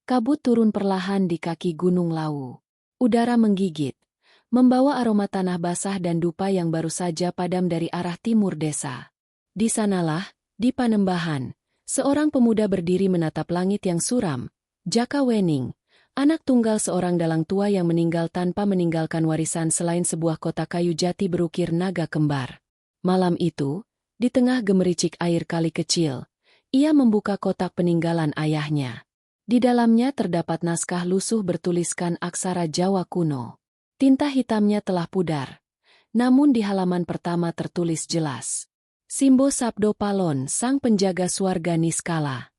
Kabut turun perlahan di kaki Gunung Lawu. Udara menggigit, membawa aroma tanah basah dan dupa yang baru saja padam dari arah timur desa. Di sanalah, di Panembahan, seorang pemuda berdiri menatap langit yang suram. Jaka Wening, anak tunggal seorang dalang tua yang meninggal tanpa meninggalkan warisan selain sebuah kotak kayu jati berukir naga kembar. Malam itu, di tengah gemericik air kali kecil, ia membuka kotak peninggalan ayahnya. Di dalamnya terdapat naskah lusuh bertuliskan aksara Jawa kuno. Tinta hitamnya telah pudar, namun di halaman pertama tertulis jelas. Simbo Sabdo Palon, sang penjaga swarga niskala.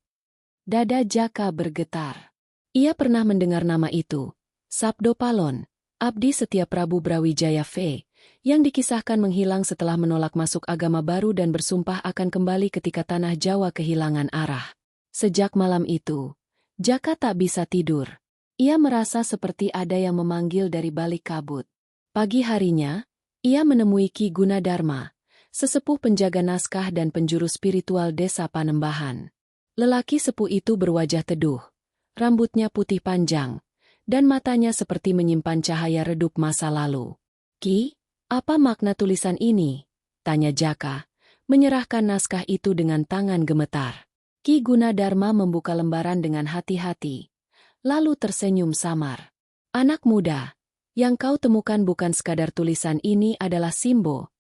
Dada Jaka bergetar. Ia pernah mendengar nama itu, Sabdo Palon, abdi setia Prabu Brawijaya V, yang dikisahkan menghilang setelah menolak masuk agama baru dan bersumpah akan kembali ketika tanah Jawa kehilangan arah. Sejak malam itu, Jaka tak bisa tidur. Ia merasa seperti ada yang memanggil dari balik kabut. Pagi harinya, ia menemui Ki Gunadarma, sesepuh penjaga naskah dan penjuru spiritual desa Panembahan. Lelaki sepuh itu berwajah teduh, rambutnya putih panjang, dan matanya seperti menyimpan cahaya redup masa lalu. "Ki, apa makna tulisan ini?" tanya Jaka, menyerahkan naskah itu dengan tangan gemetar. Ki Gunadarma membuka lembaran dengan hati-hati, lalu tersenyum samar. "Anak muda, yang kau temukan bukan sekadar tulisan ini adalah Simbo,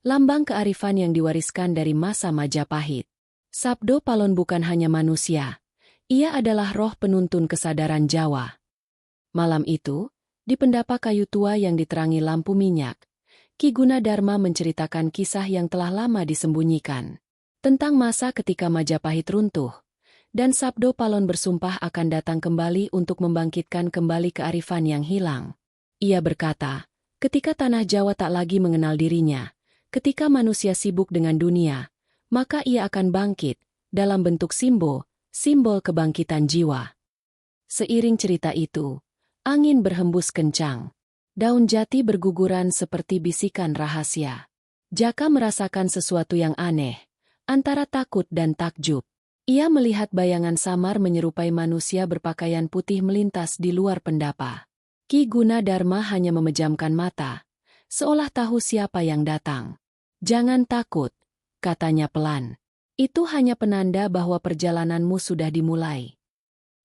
lambang kearifan yang diwariskan dari masa Majapahit. Sabdo Palon bukan hanya manusia, ia adalah roh penuntun kesadaran Jawa." Malam itu, di pendapa kayu tua yang diterangi lampu minyak, Ki Gunadarma menceritakan kisah yang telah lama disembunyikan. Tentang masa ketika Majapahit runtuh, dan Sabdo Palon bersumpah akan datang kembali untuk membangkitkan kembali kearifan yang hilang. Ia berkata, ketika tanah Jawa tak lagi mengenal dirinya, ketika manusia sibuk dengan dunia, maka ia akan bangkit, dalam bentuk simbol kebangkitan jiwa. Seiring cerita itu, angin berhembus kencang. Daun jati berguguran seperti bisikan rahasia. Jaka merasakan sesuatu yang aneh, antara takut dan takjub. Ia melihat bayangan samar menyerupai manusia berpakaian putih melintas di luar pendapa. Ki Gunadarma hanya memejamkan mata, seolah tahu siapa yang datang. "Jangan takut," katanya pelan. "Itu hanya penanda bahwa perjalananmu sudah dimulai."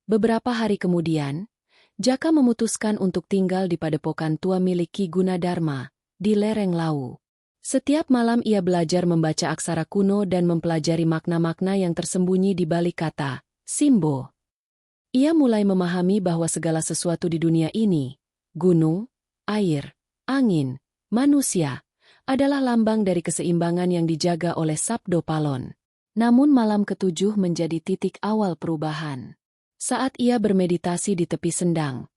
Beberapa hari kemudian, Jaka memutuskan untuk tinggal di padepokan tua milik Ki Gunadarma, di lereng Lawu. Setiap malam ia belajar membaca aksara kuno dan mempelajari makna-makna yang tersembunyi di balik kata Simbo. Ia mulai memahami bahwa segala sesuatu di dunia ini, gunung, air, angin, manusia, adalah lambang dari keseimbangan yang dijaga oleh Sabdo Palon. Namun malam ketujuh menjadi titik awal perubahan. Saat ia bermeditasi di tepi sendang,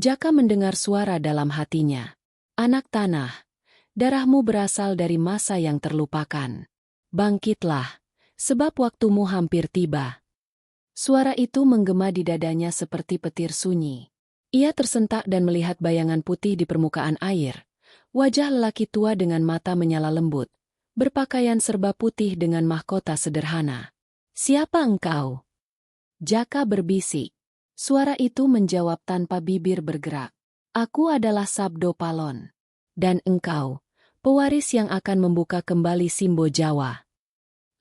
Jaka mendengar suara dalam hatinya. "Anak tanah, darahmu berasal dari masa yang terlupakan. Bangkitlah, sebab waktumu hampir tiba." Suara itu menggema di dadanya seperti petir sunyi. Ia tersentak dan melihat bayangan putih di permukaan air. Wajah lelaki tua dengan mata menyala lembut, berpakaian serba putih dengan mahkota sederhana. "Siapa engkau?" Jaka berbisik. Suara itu menjawab tanpa bibir bergerak. "Aku adalah Sabdo Palon. Dan engkau, pewaris yang akan membuka kembali Simbo Jawa."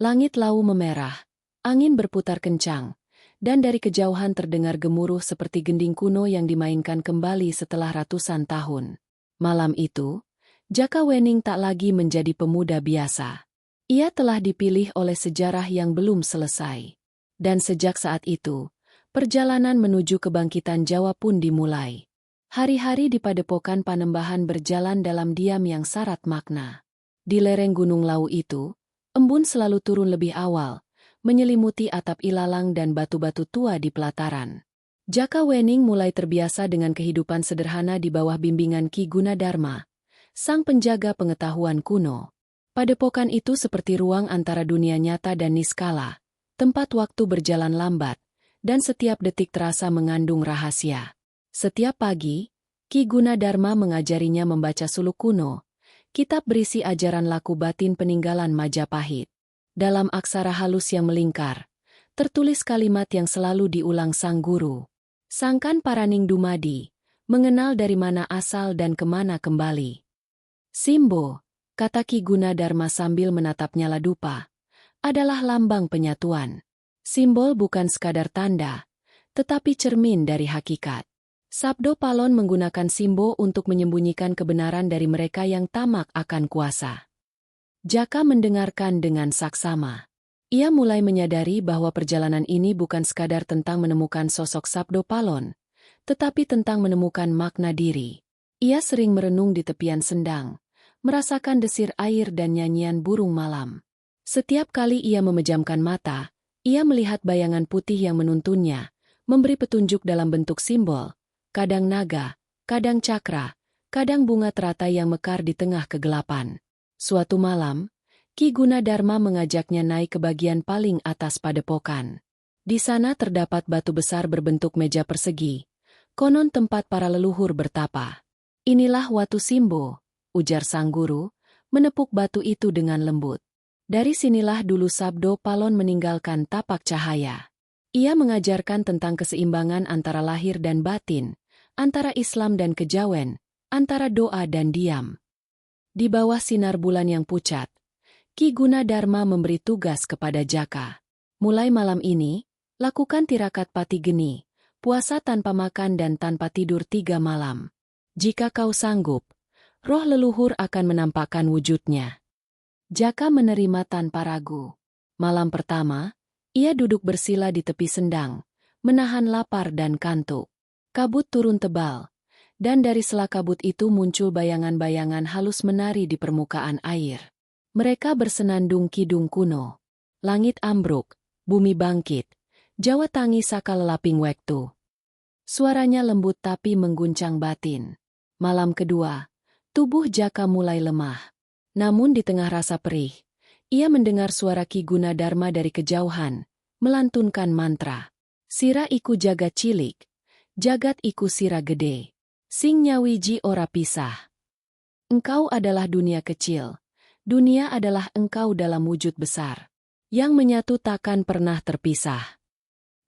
Langit Lawu memerah, angin berputar kencang, dan dari kejauhan terdengar gemuruh seperti gending kuno yang dimainkan kembali setelah ratusan tahun. Malam itu, Jaka Wening tak lagi menjadi pemuda biasa. Ia telah dipilih oleh sejarah yang belum selesai. Dan sejak saat itu, perjalanan menuju kebangkitan Jawa pun dimulai. Hari-hari di padepokan Panembahan berjalan dalam diam yang syarat makna. Di lereng Gunung Lawu itu, embun selalu turun lebih awal, menyelimuti atap ilalang dan batu-batu tua di pelataran. Jaka Wening mulai terbiasa dengan kehidupan sederhana di bawah bimbingan Ki Gunadarma, sang penjaga pengetahuan kuno. Padepokan itu seperti ruang antara dunia nyata dan niskala, tempat waktu berjalan lambat, dan setiap detik terasa mengandung rahasia. Setiap pagi, Ki Gunadarma mengajarinya membaca suluk kuno, kitab berisi ajaran laku batin peninggalan Majapahit. Dalam aksara halus yang melingkar, tertulis kalimat yang selalu diulang sang guru. Sangkan Paraning Dumadi, mengenal dari mana asal dan kemana kembali. Simbo, kata Ki Gunadarma sambil menatap nyala dupa, adalah lambang penyatuan. Simbol bukan sekadar tanda, tetapi cermin dari hakikat. Sabdo Palon menggunakan Simbo untuk menyembunyikan kebenaran dari mereka yang tamak akan kuasa. Jaka mendengarkan dengan saksama. Ia mulai menyadari bahwa perjalanan ini bukan sekadar tentang menemukan sosok Sabdo Palon, tetapi tentang menemukan makna diri. Ia sering merenung di tepian sendang, merasakan desir air dan nyanyian burung malam. Setiap kali ia memejamkan mata, ia melihat bayangan putih yang menuntunnya, memberi petunjuk dalam bentuk simbol, kadang naga, kadang cakra, kadang bunga teratai yang mekar di tengah kegelapan. Suatu malam, Ki Gunadarma mengajaknya naik ke bagian paling atas padepokan. Di sana terdapat batu besar berbentuk meja persegi, konon tempat para leluhur bertapa. Inilah Watu Simbo, ujar sang guru, menepuk batu itu dengan lembut. Dari sinilah dulu Sabdo Palon meninggalkan tapak cahaya. Ia mengajarkan tentang keseimbangan antara lahir dan batin, antara Islam dan kejawen, antara doa dan diam. Di bawah sinar bulan yang pucat, Ki Gunadarma memberi tugas kepada Jaka. Mulai malam ini, lakukan tirakat pati geni, puasa tanpa makan dan tanpa tidur 3 malam. Jika kau sanggup, roh leluhur akan menampakkan wujudnya. Jaka menerima tanpa ragu. Malam pertama, ia duduk bersila di tepi sendang, menahan lapar dan kantuk. Kabut turun tebal, dan dari sela kabut itu muncul bayangan-bayangan halus menari di permukaan air. Mereka bersenandung kidung kuno. Langit ambruk, bumi bangkit, Jawa tangi saka lelaping wektu. Suaranya lembut tapi mengguncang batin. Malam kedua, tubuh Jaka mulai lemah. Namun di tengah rasa perih, ia mendengar suara Ki Gunadarma dari kejauhan, melantunkan mantra. Sira iku jagat cilik, jagat iku sira gede. Sing nyawiji ora pisah. Engkau adalah dunia kecil. Dunia adalah engkau dalam wujud besar, yang menyatu takkan pernah terpisah.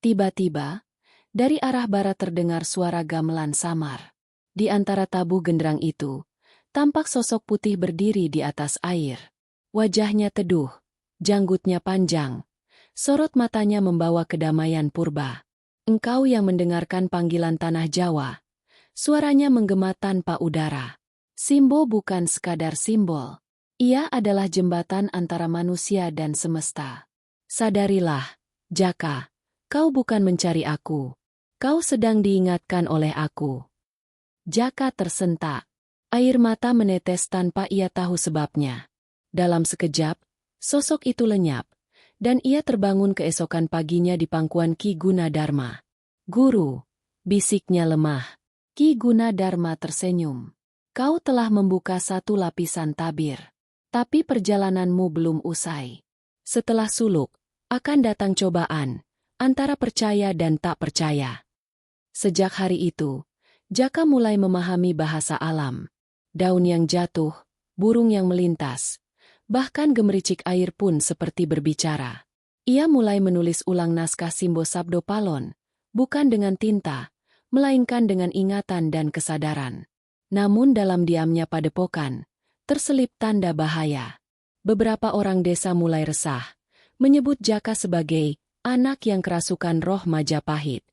Tiba-tiba, dari arah barat terdengar suara gamelan samar. Di antara tabuh genderang itu, tampak sosok putih berdiri di atas air. Wajahnya teduh, janggutnya panjang, sorot matanya membawa kedamaian purba. Engkau yang mendengarkan panggilan tanah Jawa, suaranya menggema tanpa udara. Simbo bukan sekadar simbol. Ia adalah jembatan antara manusia dan semesta. Sadarilah, Jaka, kau bukan mencari aku. Kau sedang diingatkan oleh aku. Jaka tersentak. Air mata menetes tanpa ia tahu sebabnya. Dalam sekejap, sosok itu lenyap, dan ia terbangun keesokan paginya di pangkuan Ki Gunadarma. Guru, bisiknya lemah. Ki Gunadarma tersenyum. Kau telah membuka satu lapisan tabir. Tapi perjalananmu belum usai. Setelah suluk, akan datang cobaan, antara percaya dan tak percaya. Sejak hari itu, Jaka mulai memahami bahasa alam. Daun yang jatuh, burung yang melintas, bahkan gemericik air pun seperti berbicara. Ia mulai menulis ulang naskah Simbo Sabdo Palon, bukan dengan tinta, melainkan dengan ingatan dan kesadaran. Namun dalam diamnya padepokan, terselip tanda bahaya. Beberapa orang desa mulai resah, menyebut Jaka sebagai anak yang kerasukan roh Majapahit.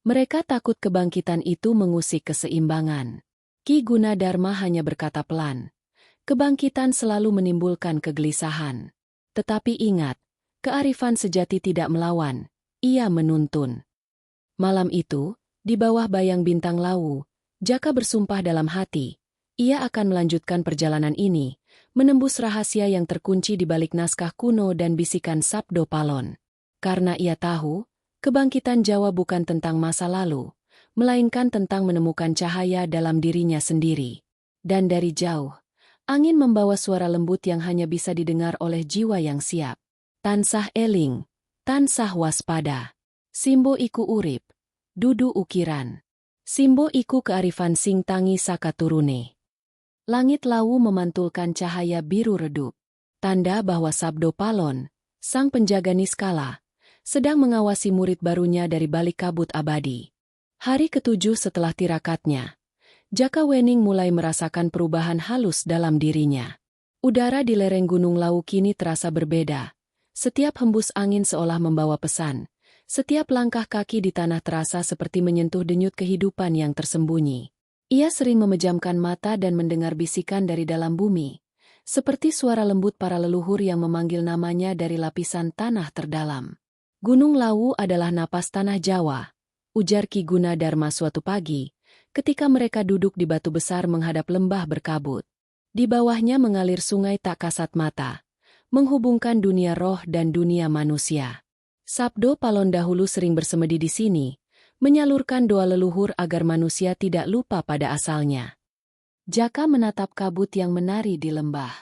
Mereka takut kebangkitan itu mengusik keseimbangan. Ki Gunadarma hanya berkata pelan, kebangkitan selalu menimbulkan kegelisahan. Tetapi ingat, kearifan sejati tidak melawan, ia menuntun. Malam itu, di bawah bayang bintang lawu, Jaka bersumpah dalam hati, ia akan melanjutkan perjalanan ini, menembus rahasia yang terkunci di balik naskah kuno dan bisikan Sabdo Palon. Karena ia tahu, kebangkitan Jawa bukan tentang masa lalu, melainkan tentang menemukan cahaya dalam dirinya sendiri. Dan dari jauh, angin membawa suara lembut yang hanya bisa didengar oleh jiwa yang siap. Tansah eling, tansah waspada. Simbo iku urip, dudu ukiran. Simbo iku kearifan sing tangi saka turune. Langit lawu memantulkan cahaya biru redup, tanda bahwa Sabdo Palon, sang penjaga niskala, sedang mengawasi murid barunya dari balik kabut abadi. Hari ketujuh setelah tirakatnya, Jaka Wening mulai merasakan perubahan halus dalam dirinya. Udara di lereng Gunung Lawu kini terasa berbeda. Setiap hembus angin seolah membawa pesan. Setiap langkah kaki di tanah terasa seperti menyentuh denyut kehidupan yang tersembunyi. Ia sering memejamkan mata dan mendengar bisikan dari dalam bumi. Seperti suara lembut para leluhur yang memanggil namanya dari lapisan tanah terdalam. Gunung Lawu adalah napas tanah Jawa, ujar Ki Gunadarma suatu pagi, ketika mereka duduk di batu besar menghadap lembah berkabut. Di bawahnya mengalir sungai tak kasat mata, menghubungkan dunia roh dan dunia manusia. Sabdo Palon dahulu sering bersemedi di sini, menyalurkan doa leluhur agar manusia tidak lupa pada asalnya. Jaka menatap kabut yang menari di lembah.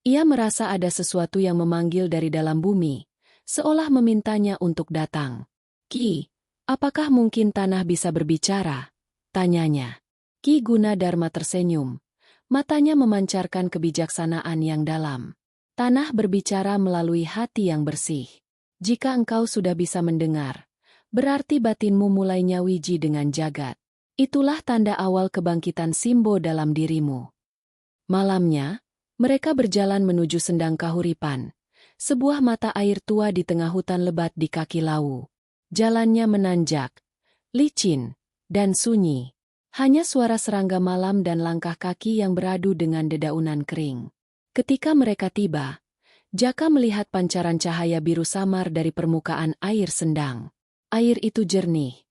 Ia merasa ada sesuatu yang memanggil dari dalam bumi, seolah memintanya untuk datang. Ki, apakah mungkin tanah bisa berbicara? Tanyanya. Ki Gunadarma tersenyum. Matanya memancarkan kebijaksanaan yang dalam. Tanah berbicara melalui hati yang bersih. Jika engkau sudah bisa mendengar, berarti batinmu mulai nyawiji dengan jagat. Itulah tanda awal kebangkitan Simbo dalam dirimu. Malamnya, mereka berjalan menuju Sendang Kahuripan, sebuah mata air tua di tengah hutan lebat di kaki Lawu. Jalannya menanjak, licin, dan sunyi. Hanya suara serangga malam dan langkah kaki yang beradu dengan dedaunan kering. Ketika mereka tiba, Jaka melihat pancaran cahaya biru samar dari permukaan air Sendang. Air itu jernih,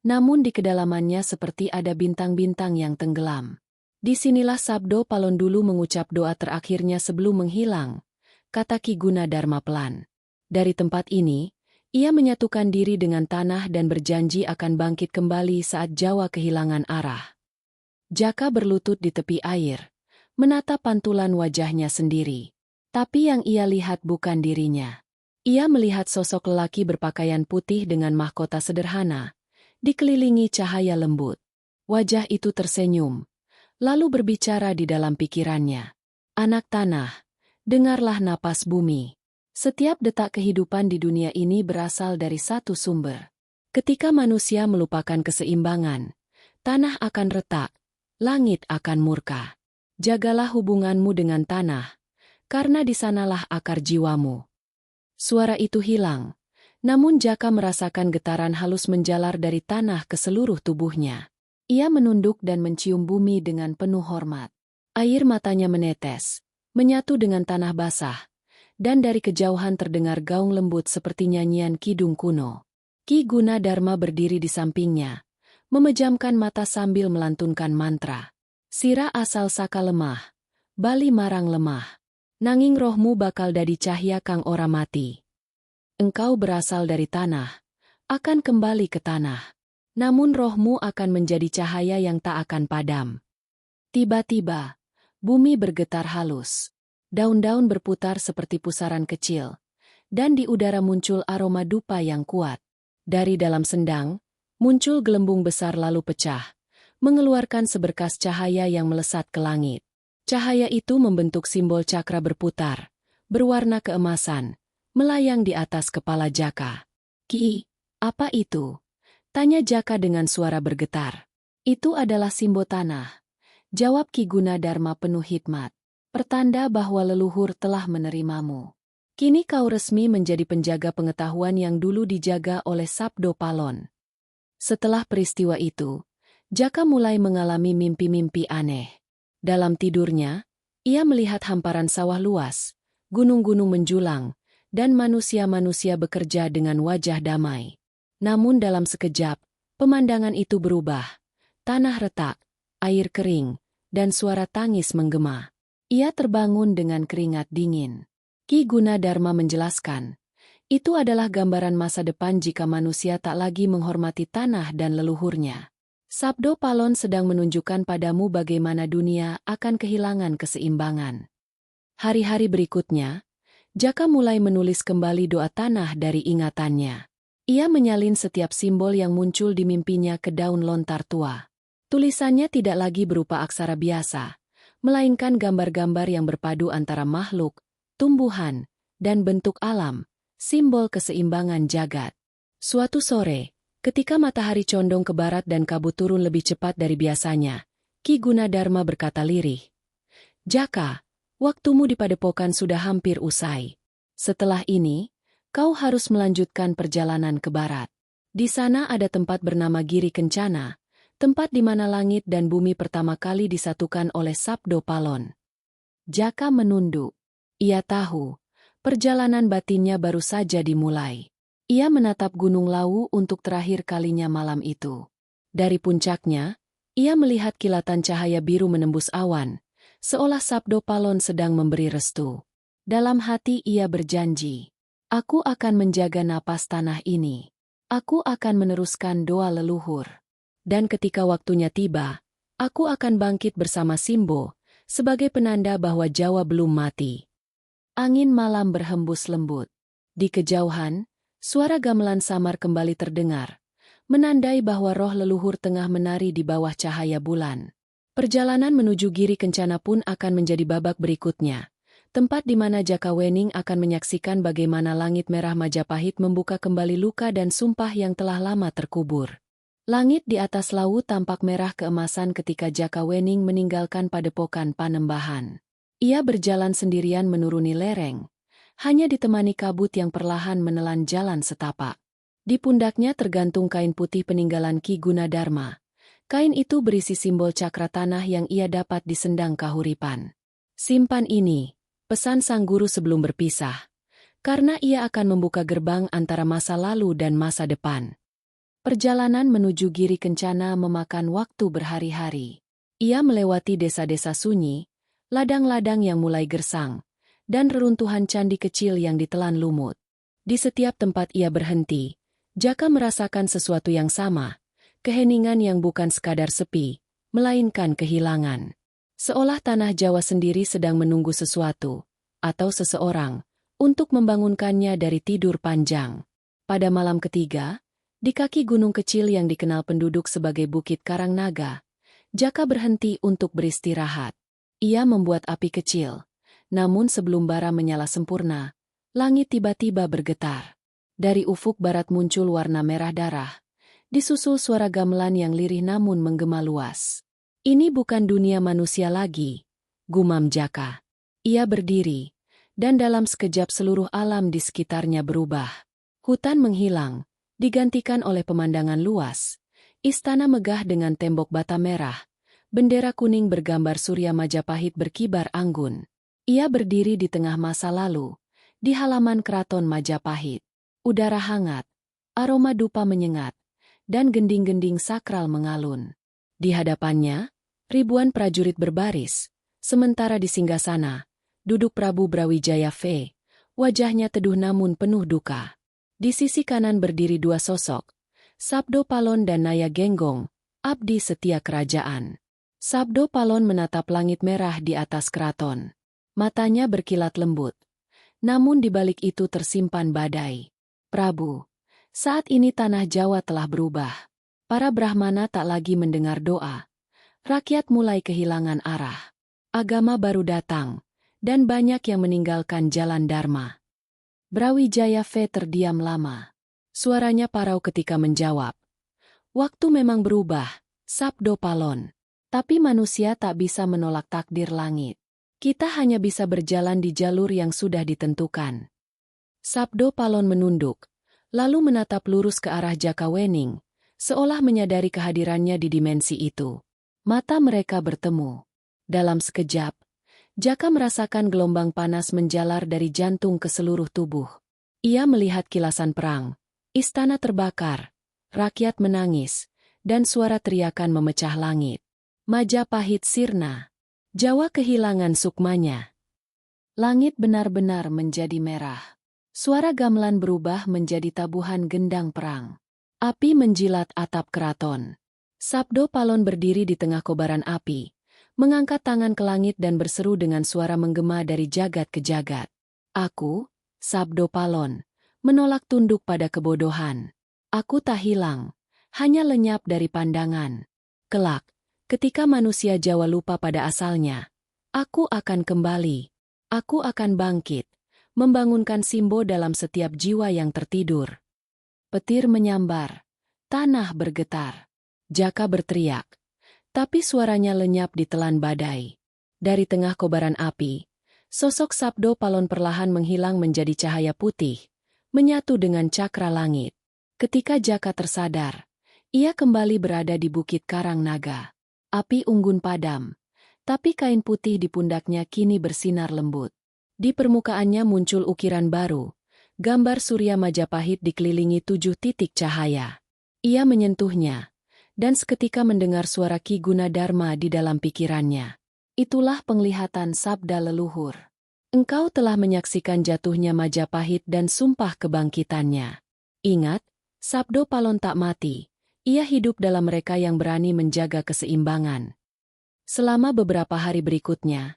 namun di kedalamannya seperti ada bintang-bintang yang tenggelam. Disinilah Sabdo Palon dulu mengucap doa terakhirnya sebelum menghilang, kata Ki Gunadarma pelan. Dari tempat ini, ia menyatukan diri dengan tanah dan berjanji akan bangkit kembali saat Jawa kehilangan arah. Jaka berlutut di tepi air, menatap pantulan wajahnya sendiri. Tapi yang ia lihat bukan dirinya. Ia melihat sosok lelaki berpakaian putih dengan mahkota sederhana, dikelilingi cahaya lembut. Wajah itu tersenyum, lalu berbicara di dalam pikirannya. Anak tanah, dengarlah napas bumi. Setiap detak kehidupan di dunia ini berasal dari satu sumber. Ketika manusia melupakan keseimbangan, tanah akan retak, langit akan murka. Jagalah hubunganmu dengan tanah, karena di sanalah akar jiwamu. Suara itu hilang, namun Jaka merasakan getaran halus menjalar dari tanah ke seluruh tubuhnya. Ia menunduk dan mencium bumi dengan penuh hormat. Air matanya menetes, menyatu dengan tanah basah, dan dari kejauhan terdengar gaung lembut seperti nyanyian kidung kuno. Ki Gunadarma berdiri di sampingnya, memejamkan mata sambil melantunkan mantra. Sira asal saka lemah, bali marang lemah. Nanging rohmu bakal dadi cahya kang ora mati. Engkau berasal dari tanah, akan kembali ke tanah. Namun rohmu akan menjadi cahaya yang tak akan padam. Tiba-tiba, bumi bergetar halus. Daun-daun berputar seperti pusaran kecil, dan di udara muncul aroma dupa yang kuat. Dari dalam Sendang, muncul gelembung besar lalu pecah, mengeluarkan seberkas cahaya yang melesat ke langit. Cahaya itu membentuk simbol cakra berputar, berwarna keemasan, melayang di atas kepala Jaka. Ki, apa itu? Tanya Jaka dengan suara bergetar. Itu adalah simbol tanah, jawab Ki Gunadarma penuh hikmat. Pertanda bahwa leluhur telah menerimamu. Kini kau resmi menjadi penjaga pengetahuan yang dulu dijaga oleh Sabdo Palon. Setelah peristiwa itu, Jaka mulai mengalami mimpi-mimpi aneh. Dalam tidurnya, ia melihat hamparan sawah luas, gunung-gunung menjulang, dan manusia-manusia bekerja dengan wajah damai. Namun dalam sekejap, pemandangan itu berubah. Tanah retak, air kering, dan suara tangis menggema. Ia terbangun dengan keringat dingin. Ki Gunadarma menjelaskan, itu adalah gambaran masa depan jika manusia tak lagi menghormati tanah dan leluhurnya. Sabdo Palon sedang menunjukkan padamu bagaimana dunia akan kehilangan keseimbangan. Hari-hari berikutnya, Jaka mulai menulis kembali doa tanah dari ingatannya. Ia menyalin setiap simbol yang muncul di mimpinya ke daun lontar tua. Tulisannya tidak lagi berupa aksara biasa, melainkan gambar-gambar yang berpadu antara makhluk, tumbuhan, dan bentuk alam, simbol keseimbangan jagat. Suatu sore, Ketika matahari condong ke barat dan kabut turun lebih cepat dari biasanya, Ki Gunadarma berkata lirih, "Jaka, waktumu di padepokan sudah hampir usai. Setelah ini, kau harus melanjutkan perjalanan ke barat. Di sana ada tempat bernama Giri Kencana, tempat di mana langit dan bumi pertama kali disatukan oleh Sabdo Palon." Jaka menunduk. Ia tahu, perjalanan batinnya baru saja dimulai. Ia menatap Gunung Lawu untuk terakhir kalinya malam itu. Dari puncaknya, ia melihat kilatan cahaya biru menembus awan, seolah Sabdo Palon sedang memberi restu. Dalam hati ia berjanji, "Aku akan menjaga napas tanah ini. Aku akan meneruskan doa leluhur. Dan ketika waktunya tiba, aku akan bangkit bersama Simbo, sebagai penanda bahwa Jawa belum mati." Angin malam berhembus lembut. Di kejauhan, suara gamelan samar kembali terdengar, menandai bahwa roh leluhur tengah menari di bawah cahaya bulan. Perjalanan menuju Giri Kencana pun akan menjadi babak berikutnya, tempat di mana Jaka Wening akan menyaksikan bagaimana langit merah Majapahit membuka kembali luka dan sumpah yang telah lama terkubur. Langit di atas Lawu tampak merah keemasan ketika Jaka Wening meninggalkan padepokan Panembahan. Ia berjalan sendirian menuruni lereng, hanya ditemani kabut yang perlahan menelan jalan setapak. Di pundaknya tergantung kain putih peninggalan Ki Gunadarma. Kain itu berisi simbol cakra tanah yang ia dapat di sendang kahuripan. "Simpan ini," pesan sang guru sebelum berpisah, "karena ia akan membuka gerbang antara masa lalu dan masa depan." Perjalanan menuju Giri Kencana memakan waktu berhari-hari. Ia melewati desa-desa sunyi, ladang-ladang yang mulai gersang, dan reruntuhan candi kecil yang ditelan lumut. Di setiap tempat ia berhenti, Jaka merasakan sesuatu yang sama, keheningan yang bukan sekadar sepi, melainkan kehilangan. Seolah tanah Jawa sendiri sedang menunggu sesuatu, atau seseorang, untuk membangunkannya dari tidur panjang. Pada malam ketiga, di kaki gunung kecil yang dikenal penduduk sebagai Bukit Karangnaga, Jaka berhenti untuk beristirahat. Ia membuat api kecil, namun sebelum bara menyala sempurna, langit tiba-tiba bergetar. Dari ufuk barat muncul warna merah darah, disusul suara gamelan yang lirih namun menggema luas. "Ini bukan dunia manusia lagi," gumam Jaka. Ia berdiri, dan dalam sekejap seluruh alam di sekitarnya berubah. Hutan menghilang, digantikan oleh pemandangan luas. Istana megah dengan tembok bata merah, bendera kuning bergambar Surya Majapahit berkibar anggun. Ia berdiri di tengah masa lalu, di halaman keraton Majapahit. Udara hangat, aroma dupa menyengat, dan gending-gending sakral mengalun. Di hadapannya, ribuan prajurit berbaris, sementara di singgasana, duduk Prabu Brawijaya V, wajahnya teduh namun penuh duka. Di sisi kanan berdiri dua sosok, Sabdo Palon dan Naya Genggong, abdi setia kerajaan. Sabdo Palon menatap langit merah di atas keraton. Matanya berkilat lembut, namun di balik itu tersimpan badai. "Prabu, saat ini tanah Jawa telah berubah. Para Brahmana tak lagi mendengar doa. Rakyat mulai kehilangan arah. Agama baru datang, dan banyak yang meninggalkan jalan Dharma." Brawijaya V terdiam lama. Suaranya parau ketika menjawab, "Waktu memang berubah, Sabdo Palon. Tapi manusia tak bisa menolak takdir langit. Kita hanya bisa berjalan di jalur yang sudah ditentukan." Sabdo Palon menunduk, lalu menatap lurus ke arah Jaka Wening, seolah menyadari kehadirannya di dimensi itu. Mata mereka bertemu. Dalam sekejap, Jaka merasakan gelombang panas menjalar dari jantung ke seluruh tubuh. Ia melihat kilasan perang, istana terbakar, rakyat menangis, dan suara teriakan memecah langit. Majapahit sirna. Jawa kehilangan sukmanya. Langit benar-benar menjadi merah. Suara gamelan berubah menjadi tabuhan gendang perang. Api menjilat atap keraton. Sabdo Palon berdiri di tengah kobaran api, mengangkat tangan ke langit dan berseru dengan suara menggema dari jagat ke jagat. "Aku, Sabdo Palon, menolak tunduk pada kebodohan. Aku tak hilang, hanya lenyap dari pandangan. Kelak, ketika manusia Jawa lupa pada asalnya, aku akan kembali. Aku akan bangkit, membangunkan Simbo dalam setiap jiwa yang tertidur." Petir menyambar, Tanah bergetar. Jaka berteriak. Tapi suaranya lenyap di telan badai. Dari tengah kobaran api, sosok Sabdo Palon perlahan menghilang menjadi cahaya putih, menyatu dengan cakra langit. Ketika Jaka tersadar, ia kembali berada di Bukit Karang Naga. Api unggun padam, tapi kain putih di pundaknya kini bersinar lembut. Di permukaannya muncul ukiran baru, gambar Surya Majapahit dikelilingi 7 titik cahaya. Ia menyentuhnya, dan seketika mendengar suara Ki Gunadarma di dalam pikirannya. Itulah penglihatan sabda leluhur. Engkau telah menyaksikan jatuhnya Majapahit dan sumpah kebangkitannya. Ingat, Sabdo Palon tak mati. Ia hidup dalam mereka yang berani menjaga keseimbangan. Selama beberapa hari berikutnya,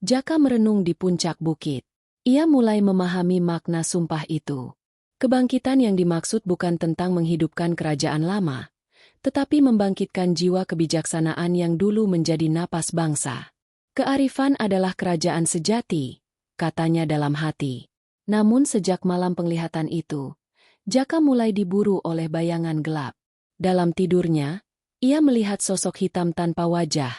Jaka merenung di puncak bukit. Ia mulai memahami makna sumpah itu. Kebangkitan yang dimaksud bukan tentang menghidupkan kerajaan lama, tetapi membangkitkan jiwa kebijaksanaan yang dulu menjadi napas bangsa. Kearifan adalah kerajaan sejati, katanya dalam hati. Namun sejak malam penglihatan itu, Jaka mulai diburu oleh bayangan gelap. Dalam tidurnya, ia melihat sosok hitam tanpa wajah,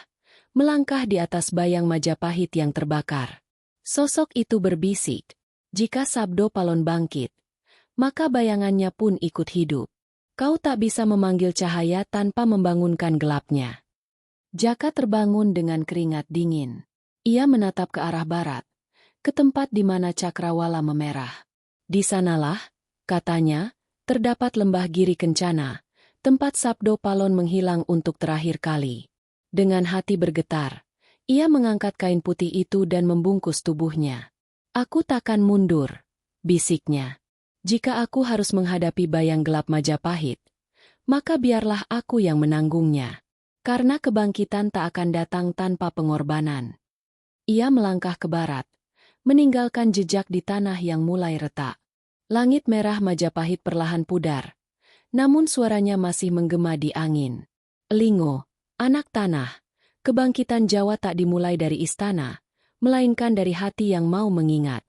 melangkah di atas bayang Majapahit yang terbakar. Sosok itu berbisik, jika Sabdo Palon bangkit, maka bayangannya pun ikut hidup. Kau tak bisa memanggil cahaya tanpa membangunkan gelapnya. Jaka terbangun dengan keringat dingin. Ia menatap ke arah barat, ke tempat di mana cakrawala memerah. Di sanalah, katanya, terdapat lembah Giri Kencana, tempat Sabdo Palon menghilang untuk terakhir kali. Dengan hati bergetar, ia mengangkat kain putih itu dan membungkus tubuhnya. Aku takkan mundur, bisiknya. Jika aku harus menghadapi bayang gelap Majapahit, maka biarlah aku yang menanggungnya. Karena kebangkitan tak akan datang tanpa pengorbanan. Ia melangkah ke barat, meninggalkan jejak di tanah yang mulai retak. Langit merah Majapahit perlahan pudar, namun suaranya masih menggema di angin. Elingo, anak tanah, kebangkitan Jawa tak dimulai dari istana, melainkan dari hati yang mau mengingat.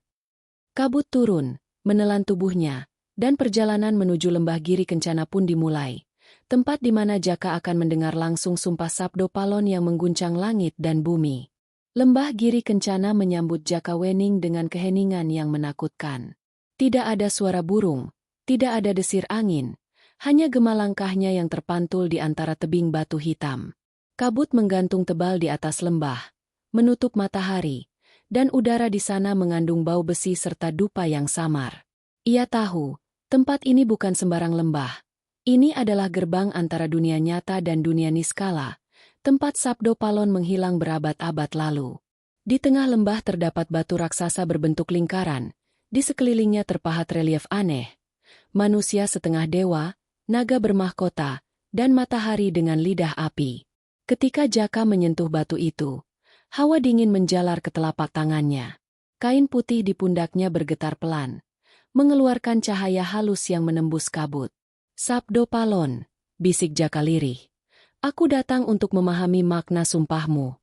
Kabut turun, menelan tubuhnya, dan perjalanan menuju lembah Giri Kencana pun dimulai, tempat di mana Jaka akan mendengar langsung sumpah Sabdo Palon yang mengguncang langit dan bumi. Lembah Giri Kencana menyambut Jaka Wening dengan keheningan yang menakutkan. Tidak ada suara burung, tidak ada desir angin, hanya gema langkahnya yang terpantul di antara tebing batu hitam. Kabut menggantung tebal di atas lembah, menutup matahari, dan udara di sana mengandung bau besi serta dupa yang samar. Ia tahu, tempat ini bukan sembarang lembah. Ini adalah gerbang antara dunia nyata dan dunia niskala, tempat Sabdo Palon menghilang berabad-abad lalu. Di tengah lembah terdapat batu raksasa berbentuk lingkaran, di sekelilingnya terpahat relief aneh. Manusia setengah dewa, naga bermahkota, dan matahari dengan lidah api. Ketika Jaka menyentuh batu itu, hawa dingin menjalar ke telapak tangannya. Kain putih di pundaknya bergetar pelan, mengeluarkan cahaya halus yang menembus kabut. Sabdo Palon, bisik Jaka lirih. Aku datang untuk memahami makna sumpahmu.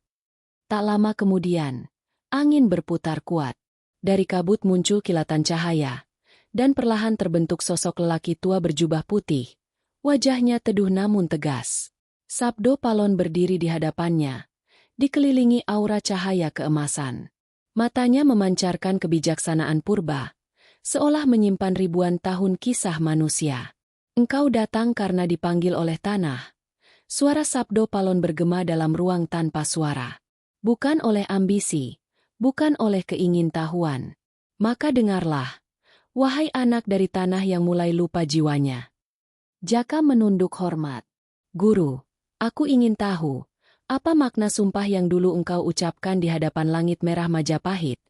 Tak lama kemudian, angin berputar kuat. Dari kabut muncul kilatan cahaya, dan perlahan terbentuk sosok lelaki tua berjubah putih. Wajahnya teduh namun tegas. Sabdo Palon berdiri di hadapannya, dikelilingi aura cahaya keemasan. Matanya memancarkan kebijaksanaan purba, seolah menyimpan ribuan tahun kisah manusia. Engkau datang karena dipanggil oleh tanah. Suara Sabdo Palon bergema dalam ruang tanpa suara. Bukan oleh ambisi, bukan oleh keingintahuan. Maka dengarlah, wahai anak dari tanah yang mulai lupa jiwanya. Jaka menunduk hormat. Guru, aku ingin tahu, apa makna sumpah yang dulu engkau ucapkan di hadapan langit merah Majapahit?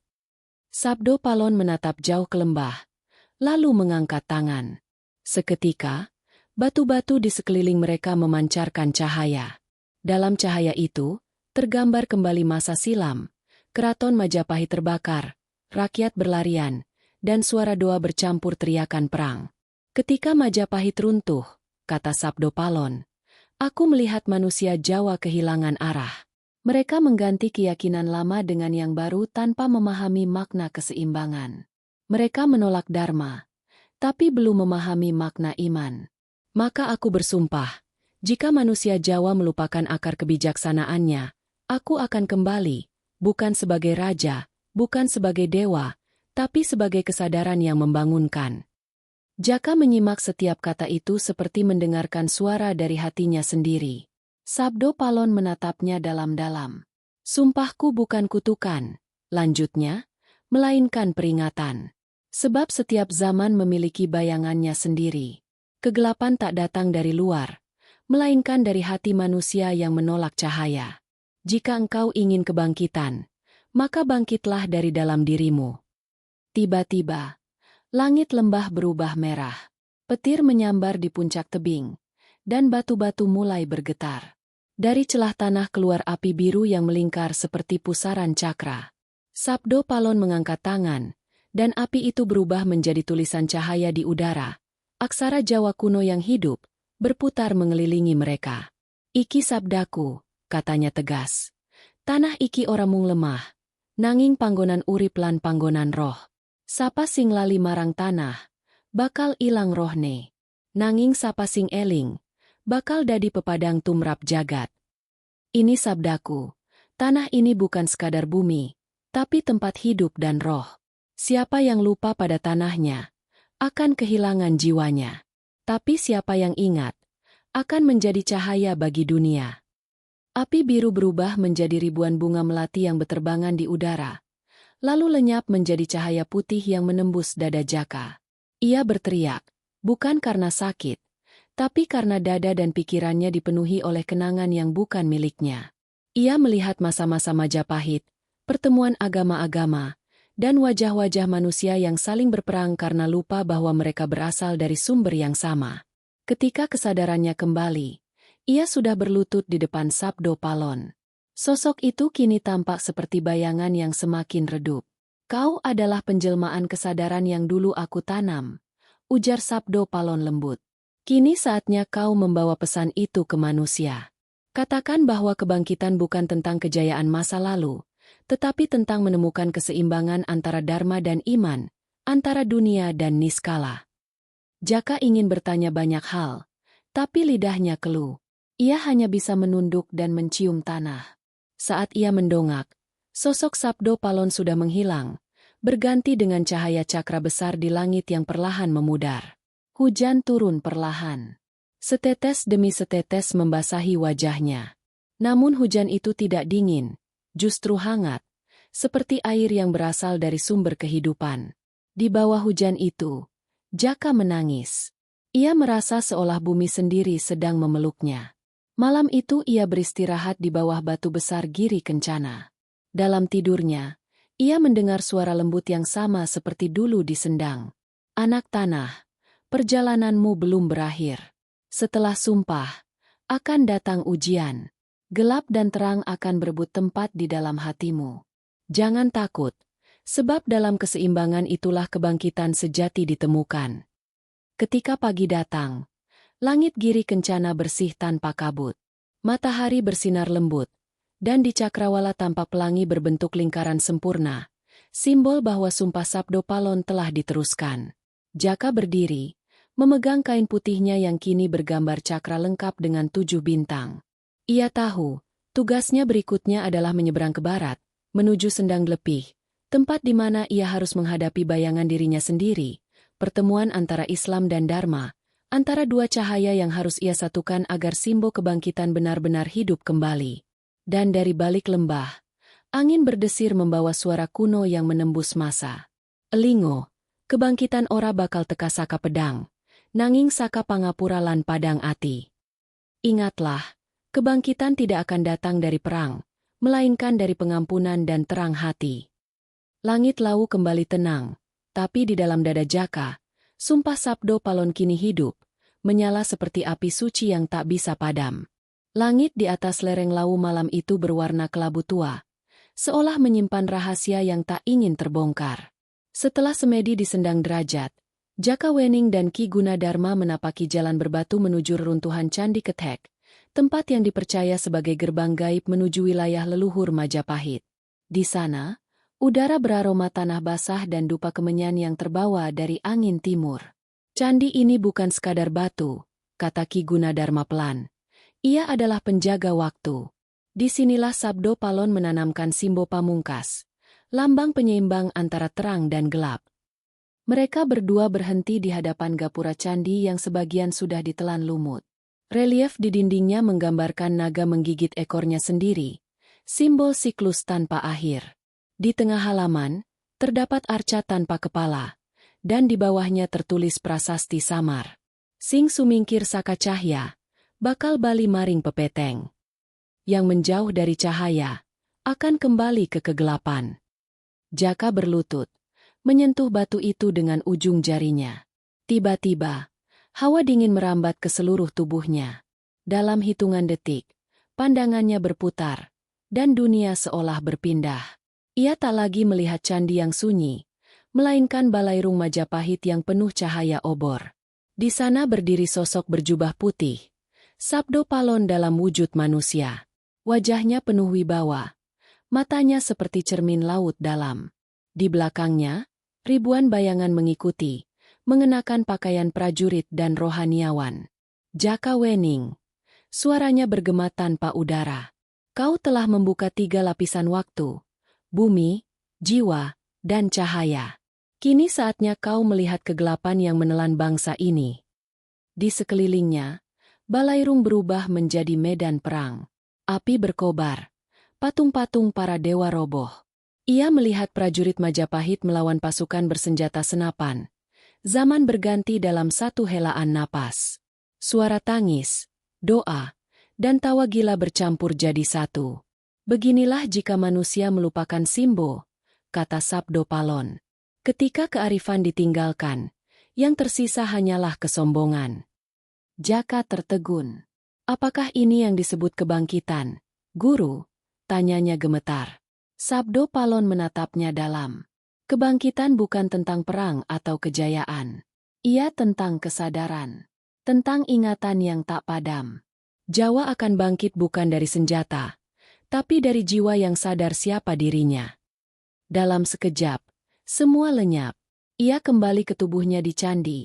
Sabdo Palon menatap jauh ke lembah, lalu mengangkat tangan. Seketika, batu-batu di sekeliling mereka memancarkan cahaya. Dalam cahaya itu, tergambar kembali masa silam, keraton Majapahit terbakar, rakyat berlarian, dan suara doa bercampur teriakan perang. Ketika Majapahit runtuh, kata Sabdo Palon, aku melihat manusia Jawa kehilangan arah. Mereka mengganti keyakinan lama dengan yang baru tanpa memahami makna keseimbangan. Mereka menolak dharma, tapi belum memahami makna iman. Maka aku bersumpah, jika manusia Jawa melupakan akar kebijaksanaannya, aku akan kembali, bukan sebagai raja, bukan sebagai dewa, tapi sebagai kesadaran yang membangunkan. Jaka menyimak setiap kata itu seperti mendengarkan suara dari hatinya sendiri. Sabdo Palon menatapnya dalam-dalam. Sumpahku bukan kutukan, lanjutnya, melainkan peringatan. Sebab setiap zaman memiliki bayangannya sendiri. Kegelapan tak datang dari luar, melainkan dari hati manusia yang menolak cahaya. Jika engkau ingin kebangkitan, maka bangkitlah dari dalam dirimu. Tiba-tiba, langit lembah berubah merah. Petir menyambar di puncak tebing, dan batu-batu mulai bergetar. Dari celah tanah keluar api biru yang melingkar seperti pusaran cakra. Sabdo Palon mengangkat tangan, dan api itu berubah menjadi tulisan cahaya di udara. Aksara Jawa kuno yang hidup, berputar mengelilingi mereka. Iki sabdaku, katanya tegas. Tanah iki ora mung lemah, nanging panggonan urip lan panggonan roh. Sapa sing lali marang tanah, bakal ilang rohne. Nanging sapa sing eling, bakal dadi pepadang tumrap jagat. Ini sabdaku, tanah ini bukan sekadar bumi, tapi tempat hidup dan roh. Siapa yang lupa pada tanahnya, akan kehilangan jiwanya. Tapi siapa yang ingat, akan menjadi cahaya bagi dunia. Api biru berubah menjadi ribuan bunga melati yang berterbangan di udara, lalu lenyap menjadi cahaya putih yang menembus dada Jaka. Ia berteriak, bukan karena sakit, tapi karena dada dan pikirannya dipenuhi oleh kenangan yang bukan miliknya. Ia melihat masa-masa Majapahit, pertemuan agama-agama, dan wajah-wajah manusia yang saling berperang karena lupa bahwa mereka berasal dari sumber yang sama. Ketika kesadarannya kembali, ia sudah berlutut di depan Sabdo Palon. Sosok itu kini tampak seperti bayangan yang semakin redup. Kau adalah penjelmaan kesadaran yang dulu aku tanam, ujar Sabdo Palon lembut. Kini saatnya kau membawa pesan itu ke manusia. Katakan bahwa kebangkitan bukan tentang kejayaan masa lalu, tetapi tentang menemukan keseimbangan antara dharma dan iman, antara dunia dan niskala. Jaka ingin bertanya banyak hal, tapi lidahnya keluh. Ia hanya bisa menunduk dan mencium tanah. Saat ia mendongak, sosok Sabdo Palon sudah menghilang, berganti dengan cahaya cakra besar di langit yang perlahan memudar. Hujan turun perlahan. Setetes demi setetes membasahi wajahnya. Namun hujan itu tidak dingin, justru hangat, seperti air yang berasal dari sumber kehidupan. Di bawah hujan itu, Jaka menangis. Ia merasa seolah bumi sendiri sedang memeluknya. Malam itu ia beristirahat di bawah batu besar Giri Kencana. Dalam tidurnya, ia mendengar suara lembut yang sama seperti dulu di Sendang. Anak tanah, perjalananmu belum berakhir. Setelah sumpah, akan datang ujian. Gelap dan terang akan berebut tempat di dalam hatimu. Jangan takut, sebab dalam keseimbangan itulah kebangkitan sejati ditemukan. Ketika pagi datang, langit Giri Kencana bersih tanpa kabut. Matahari bersinar lembut, dan di cakrawala tampak pelangi berbentuk lingkaran sempurna, simbol bahwa sumpah Sabdo Palon telah diteruskan. Jaka berdiri, memegang kain putihnya yang kini bergambar cakra lengkap dengan 7 bintang. Ia tahu, tugasnya berikutnya adalah menyeberang ke barat, menuju Sendang Glepih, tempat di mana ia harus menghadapi bayangan dirinya sendiri, pertemuan antara Islam dan Dharma, antara dua cahaya yang harus ia satukan agar simbol kebangkitan benar-benar hidup kembali. Dan dari balik lembah, angin berdesir membawa suara kuno yang menembus masa. Elingo, kebangkitan ora bakal teka saka pedang, nanging saka pangapura lan padang ati. Ingatlah, kebangkitan tidak akan datang dari perang, melainkan dari pengampunan dan terang hati. Langit lau kembali tenang, tapi di dalam dada Jaka, sumpah Sabdo Palon kini hidup, menyala seperti api suci yang tak bisa padam. Langit di atas lereng lau malam itu berwarna kelabu tua, seolah menyimpan rahasia yang tak ingin terbongkar. Setelah semedi di Sendang Derajat, Jaka Wening dan Ki Gunadarma menapaki jalan berbatu menuju reruntuhan Candi Kethek, tempat yang dipercaya sebagai gerbang gaib menuju wilayah leluhur Majapahit. Di sana, udara beraroma tanah basah dan dupa kemenyan yang terbawa dari angin timur. Candi ini bukan sekadar batu, kata Ki Gunadarma pelan. Ia adalah penjaga waktu. Disinilah Sabdo Palon menanamkan Simbo Pamungkas, lambang penyeimbang antara terang dan gelap. Mereka berdua berhenti di hadapan gapura candi yang sebagian sudah ditelan lumut. Relief di dindingnya menggambarkan naga menggigit ekornya sendiri, simbol siklus tanpa akhir. Di tengah halaman, terdapat arca tanpa kepala, dan di bawahnya tertulis prasasti samar. Sing sumingkir saka cahya, bakal bali maring pepeteng. Yang menjauh dari cahaya, akan kembali ke kegelapan. Jaka berlutut, menyentuh batu itu dengan ujung jarinya. Tiba-tiba, hawa dingin merambat ke seluruh tubuhnya. Dalam hitungan detik, pandangannya berputar, dan dunia seolah berpindah. Ia tak lagi melihat candi yang sunyi, melainkan balairung Majapahit yang penuh cahaya obor. Di sana berdiri sosok berjubah putih, Sabdo Palon dalam wujud manusia. Wajahnya penuh wibawa, matanya seperti cermin laut dalam. Di belakangnya, ribuan bayangan mengikuti, mengenakan pakaian prajurit dan rohaniawan. Jaka Wening. Suaranya bergema tanpa udara. Kau telah membuka 3 lapisan waktu, bumi, jiwa, dan cahaya. Kini saatnya kau melihat kegelapan yang menelan bangsa ini. Di sekelilingnya, balairung berubah menjadi medan perang. Api berkobar, patung-patung para dewa roboh. Ia melihat prajurit Majapahit melawan pasukan bersenjata senapan. Zaman berganti dalam satu helaan napas. Suara tangis, doa, dan tawa gila bercampur jadi satu. Beginilah jika manusia melupakan Simbo, kata Sabdo Palon. Ketika kearifan ditinggalkan, yang tersisa hanyalah kesombongan. Jaka tertegun. Apakah ini yang disebut kebangkitan, Guru? Tanyanya gemetar. Sabdo Palon menatapnya dalam. Kebangkitan bukan tentang perang atau kejayaan. Ia tentang kesadaran. Tentang ingatan yang tak padam. Jawa akan bangkit bukan dari senjata, tapi dari jiwa yang sadar siapa dirinya. Dalam sekejap, semua lenyap. Ia kembali ke tubuhnya di candi.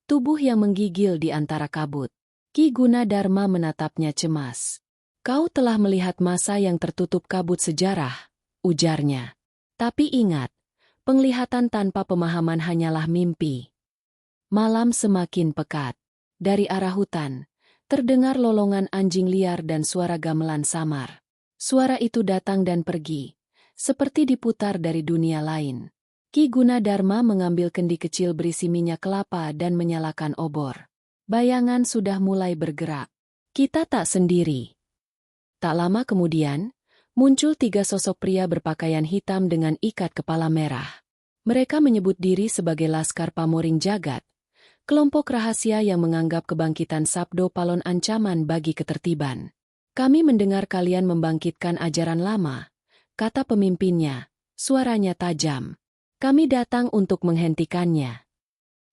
Tubuh yang menggigil di antara kabut. Ki Gunadarma menatapnya cemas. Kau telah melihat masa yang tertutup kabut sejarah, ujarnya. Tapi ingat, penglihatan tanpa pemahaman hanyalah mimpi. Malam semakin pekat. Dari arah hutan, terdengar lolongan anjing liar dan suara gamelan samar. Suara itu datang dan pergi, seperti diputar dari dunia lain. Ki Gunadarma mengambil kendi kecil berisi minyak kelapa dan menyalakan obor. Bayangan sudah mulai bergerak. Kita tak sendiri. Tak lama kemudian, muncul 3 sosok pria berpakaian hitam dengan ikat kepala merah. Mereka menyebut diri sebagai Laskar Pamoring Jagat, kelompok rahasia yang menganggap kebangkitan Sabdo Palon ancaman bagi ketertiban. Kami mendengar kalian membangkitkan ajaran lama, kata pemimpinnya, suaranya tajam. Kami datang untuk menghentikannya.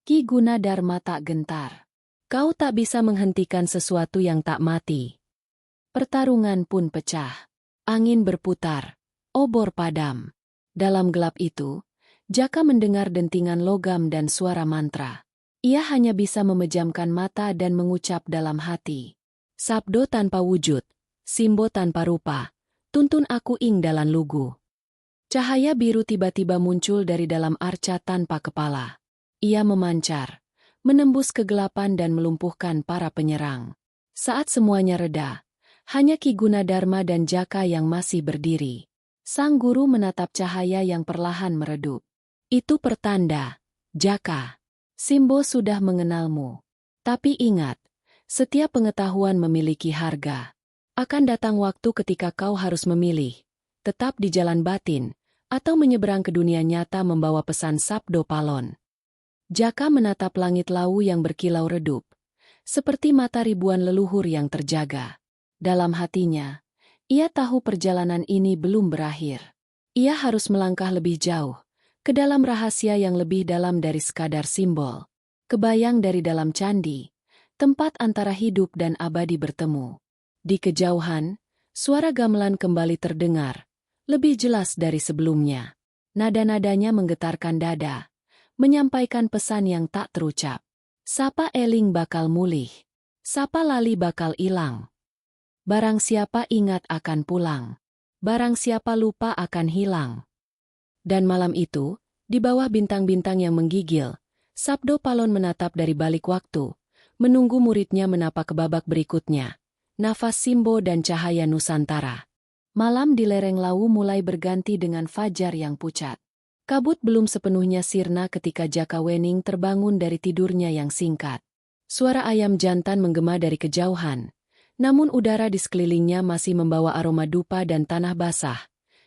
Ki Gunadarma tak gentar. Kau tak bisa menghentikan sesuatu yang tak mati. Pertarungan pun pecah. Angin berputar. Obor padam. Dalam gelap itu, Jaka mendengar dentingan logam dan suara mantra. Ia hanya bisa memejamkan mata dan mengucap dalam hati. Sabdo tanpa wujud, Simbo tanpa rupa, tuntun aku ing dalan lugu. Cahaya biru tiba-tiba muncul dari dalam arca tanpa kepala. Ia memancar, menembus kegelapan dan melumpuhkan para penyerang. Saat semuanya reda, hanya Ki Gunadarma dan Jaka yang masih berdiri. Sang guru menatap cahaya yang perlahan meredup. Itu pertanda, Jaka. Simbo sudah mengenalmu. Tapi ingat, setiap pengetahuan memiliki harga. Akan datang waktu ketika kau harus memilih. Tetap di jalan batin, atau menyeberang ke dunia nyata membawa pesan Sabdo Palon. Jaka menatap langit lau yang berkilau redup, seperti mata ribuan leluhur yang terjaga. Dalam hatinya, ia tahu perjalanan ini belum berakhir. Ia harus melangkah lebih jauh, ke dalam rahasia yang lebih dalam dari sekadar simbol. Kebayang dari dalam candi, tempat antara hidup dan abadi bertemu. Di kejauhan, suara gamelan kembali terdengar, lebih jelas dari sebelumnya. Nada-nadanya menggetarkan dada, menyampaikan pesan yang tak terucap. Sapa eling bakal mulih. Sapa lali bakal ilang. Barang siapa ingat akan pulang. Barang siapa lupa akan hilang. Dan malam itu, di bawah bintang-bintang yang menggigil, Sabdo Palon menatap dari balik waktu, menunggu muridnya menapa ke babak berikutnya. Nafas Simbo dan cahaya Nusantara. Malam di lereng Lawu mulai berganti dengan fajar yang pucat. Kabut belum sepenuhnya sirna ketika Jaka Wening terbangun dari tidurnya yang singkat. Suara ayam jantan menggema dari kejauhan. Namun udara di sekelilingnya masih membawa aroma dupa dan tanah basah,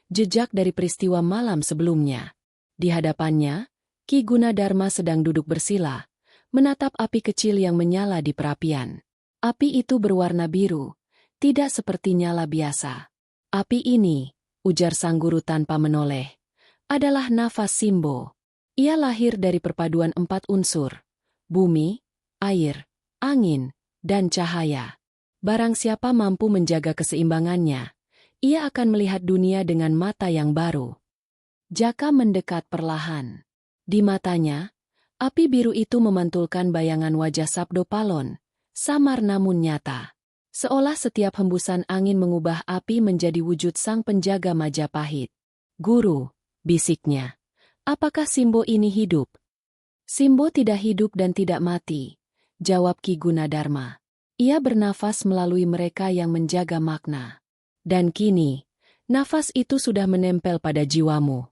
jejak dari peristiwa malam sebelumnya. Di hadapannya, Ki Gunadarma sedang duduk bersila, menatap api kecil yang menyala di perapian. Api itu berwarna biru, tidak seperti nyala biasa. Api ini, ujar sang guru tanpa menoleh, adalah nafas Simbo. Ia lahir dari perpaduan 4 unsur, bumi, air, angin, dan cahaya. Barang siapa mampu menjaga keseimbangannya, ia akan melihat dunia dengan mata yang baru. Jaka mendekat perlahan. Di matanya, api biru itu memantulkan bayangan wajah Sabdo Palon, samar namun nyata. Seolah setiap hembusan angin mengubah api menjadi wujud sang penjaga Majapahit. Guru, bisiknya, apakah Simbo ini hidup? Simbo tidak hidup dan tidak mati, jawab Ki Gunadarma. Ia bernafas melalui mereka yang menjaga makna. Dan kini, nafas itu sudah menempel pada jiwamu.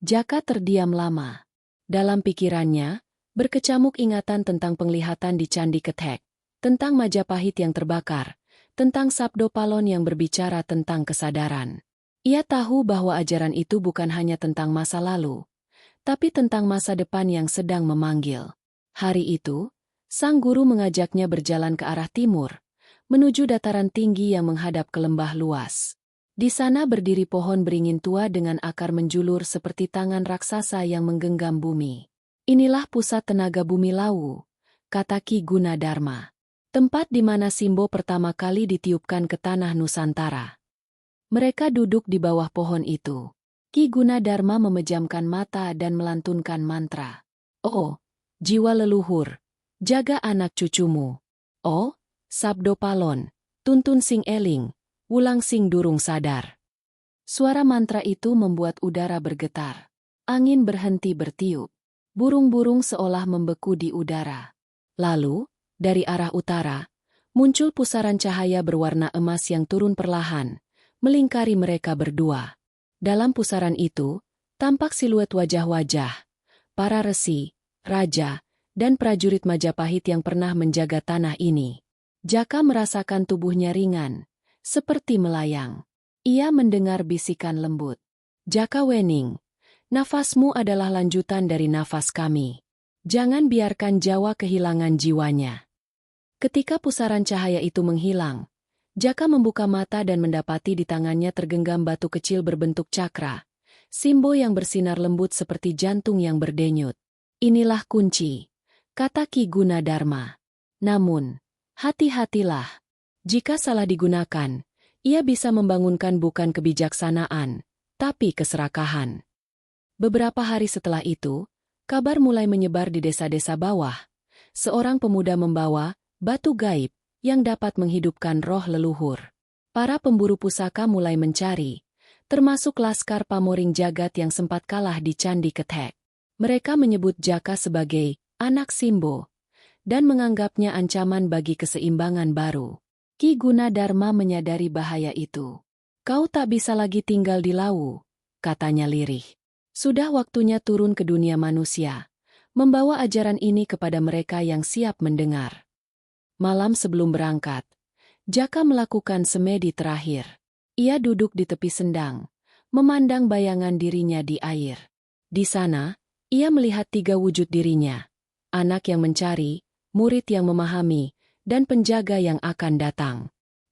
Jaka terdiam lama. Dalam pikirannya, berkecamuk ingatan tentang penglihatan di Candi Kethek, tentang Majapahit yang terbakar, tentang Sabdo Palon yang berbicara tentang kesadaran. Ia tahu bahwa ajaran itu bukan hanya tentang masa lalu, tapi tentang masa depan yang sedang memanggil. Hari itu, sang guru mengajaknya berjalan ke arah timur, menuju dataran tinggi yang menghadap ke lembah luas. Di sana berdiri pohon beringin tua dengan akar menjulur seperti tangan raksasa yang menggenggam bumi. Inilah pusat tenaga bumi Lawu, kata Ki Gunadarma. Tempat di mana Simbo pertama kali ditiupkan ke tanah Nusantara. Mereka duduk di bawah pohon itu. Ki Gunadarma memejamkan mata dan melantunkan mantra. Oh, jiwa leluhur, jaga anak cucumu. Oh, Sabdo Palon, tuntun sing eling, wulang sing durung sadar. Suara mantra itu membuat udara bergetar. Angin berhenti bertiup. Burung-burung seolah membeku di udara. Lalu, dari arah utara, muncul pusaran cahaya berwarna emas yang turun perlahan, melingkari mereka berdua. Dalam pusaran itu, tampak siluet wajah-wajah, para resi, raja, dan prajurit Majapahit yang pernah menjaga tanah ini. Jaka merasakan tubuhnya ringan, seperti melayang. Ia mendengar bisikan lembut. Jaka Wening, nafasmu adalah lanjutan dari nafas kami. Jangan biarkan Jawa kehilangan jiwanya. Ketika pusaran cahaya itu menghilang, Jaka membuka mata dan mendapati di tangannya tergenggam batu kecil berbentuk cakra, Simbo yang bersinar lembut seperti jantung yang berdenyut. Inilah kunci, kata Ki Gunadarma. Namun, hati-hatilah. Jika salah digunakan, ia bisa membangunkan bukan kebijaksanaan, tapi keserakahan. Beberapa hari setelah itu, kabar mulai menyebar di desa-desa bawah. Seorang pemuda membawa batu gaib yang dapat menghidupkan roh leluhur. Para pemburu pusaka mulai mencari, termasuk Laskar Pamoring Jagat yang sempat kalah di Candi Kethek. Mereka menyebut Jaka sebagai anak Simbo, dan menganggapnya ancaman bagi keseimbangan baru. Ki Gunadarma menyadari bahaya itu. Kau tak bisa lagi tinggal di Lawu, katanya lirih. Sudah waktunya turun ke dunia manusia, membawa ajaran ini kepada mereka yang siap mendengar. Malam sebelum berangkat, Jaka melakukan semedi terakhir. Ia duduk di tepi sendang, memandang bayangan dirinya di air. Di sana, ia melihat 3 wujud dirinya. Anak yang mencari, murid yang memahami, dan penjaga yang akan datang.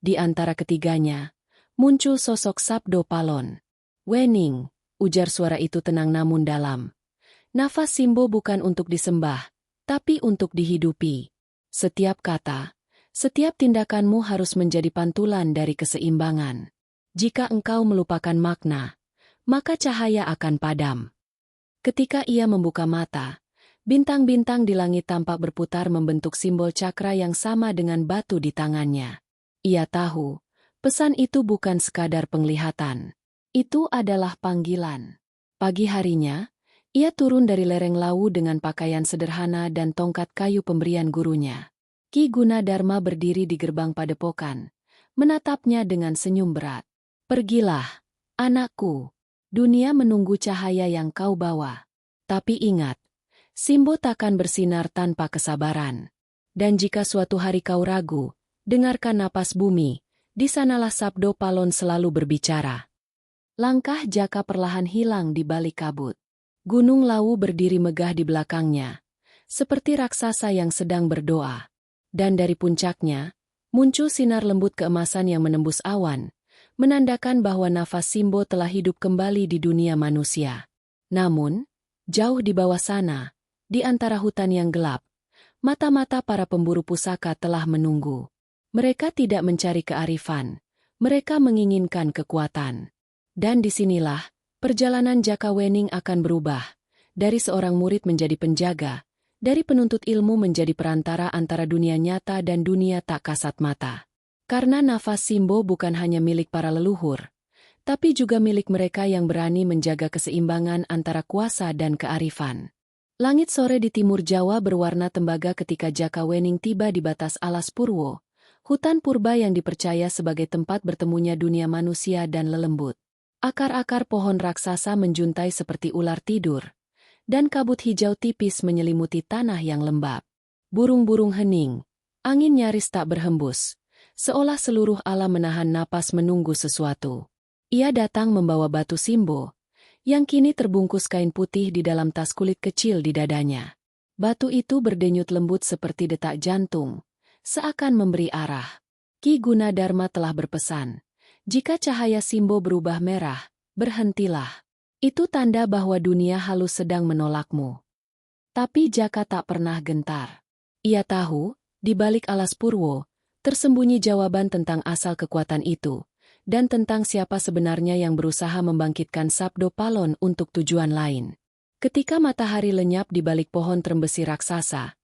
Di antara ketiganya, muncul sosok Sabdo Palon. Wening, ujar suara itu tenang namun dalam. Nafas Simbo bukan untuk disembah, tapi untuk dihidupi. Setiap kata, setiap tindakanmu harus menjadi pantulan dari keseimbangan. Jika engkau melupakan makna, maka cahaya akan padam. Ketika ia membuka mata, Bintang-bintang di langit tampak berputar membentuk simbol cakra yang sama dengan batu di tangannya. Ia tahu, pesan itu bukan sekadar penglihatan. Itu adalah panggilan. Pagi harinya, ia turun dari lereng Lawu dengan pakaian sederhana dan tongkat kayu pemberian gurunya. Ki Gunadarma berdiri di gerbang padepokan, menatapnya dengan senyum berat. Pergilah, anakku. Dunia menunggu cahaya yang kau bawa. Tapi ingat, Simbo takkan bersinar tanpa kesabaran. Dan jika suatu hari kau ragu, dengarkan napas bumi, di sanalah Sabdo Palon selalu berbicara. Langkah Jaka perlahan hilang di balik kabut. Gunung Lawu berdiri megah di belakangnya, seperti raksasa yang sedang berdoa. Dan dari puncaknya, muncul sinar lembut keemasan yang menembus awan, menandakan bahwa nafas Simbo telah hidup kembali di dunia manusia. Namun, jauh di bawah sana, di antara hutan yang gelap, mata-mata para pemburu pusaka telah menunggu. Mereka tidak mencari kearifan, mereka menginginkan kekuatan. Dan disinilah, perjalanan Jaka Wening akan berubah, dari seorang murid menjadi penjaga, dari penuntut ilmu menjadi perantara antara dunia nyata dan dunia tak kasat mata. Karena nafas Simbo bukan hanya milik para leluhur, tapi juga milik mereka yang berani menjaga keseimbangan antara kuasa dan kearifan. Langit sore di timur Jawa berwarna tembaga ketika Jaka Wening tiba di batas Alas Purwo, hutan purba yang dipercaya sebagai tempat bertemunya dunia manusia dan lelembut. Akar-akar pohon raksasa menjuntai seperti ular tidur, dan kabut hijau tipis menyelimuti tanah yang lembab. Burung-burung hening, angin nyaris tak berhembus, seolah seluruh alam menahan napas menunggu sesuatu. Ia datang membawa batu Simbo, yang kini terbungkus kain putih di dalam tas kulit kecil di dadanya. Batu itu berdenyut lembut seperti detak jantung, seakan memberi arah. Ki Gunadarma telah berpesan, jika cahaya Simbo berubah merah, berhentilah. Itu tanda bahwa dunia halus sedang menolakmu. Tapi Jaka tak pernah gentar. Ia tahu, di balik Alas Purwo, tersembunyi jawaban tentang asal kekuatan itu, dan tentang siapa sebenarnya yang berusaha membangkitkan Sabdo Palon untuk tujuan lain. Ketika matahari lenyap di balik pohon trembesi raksasa,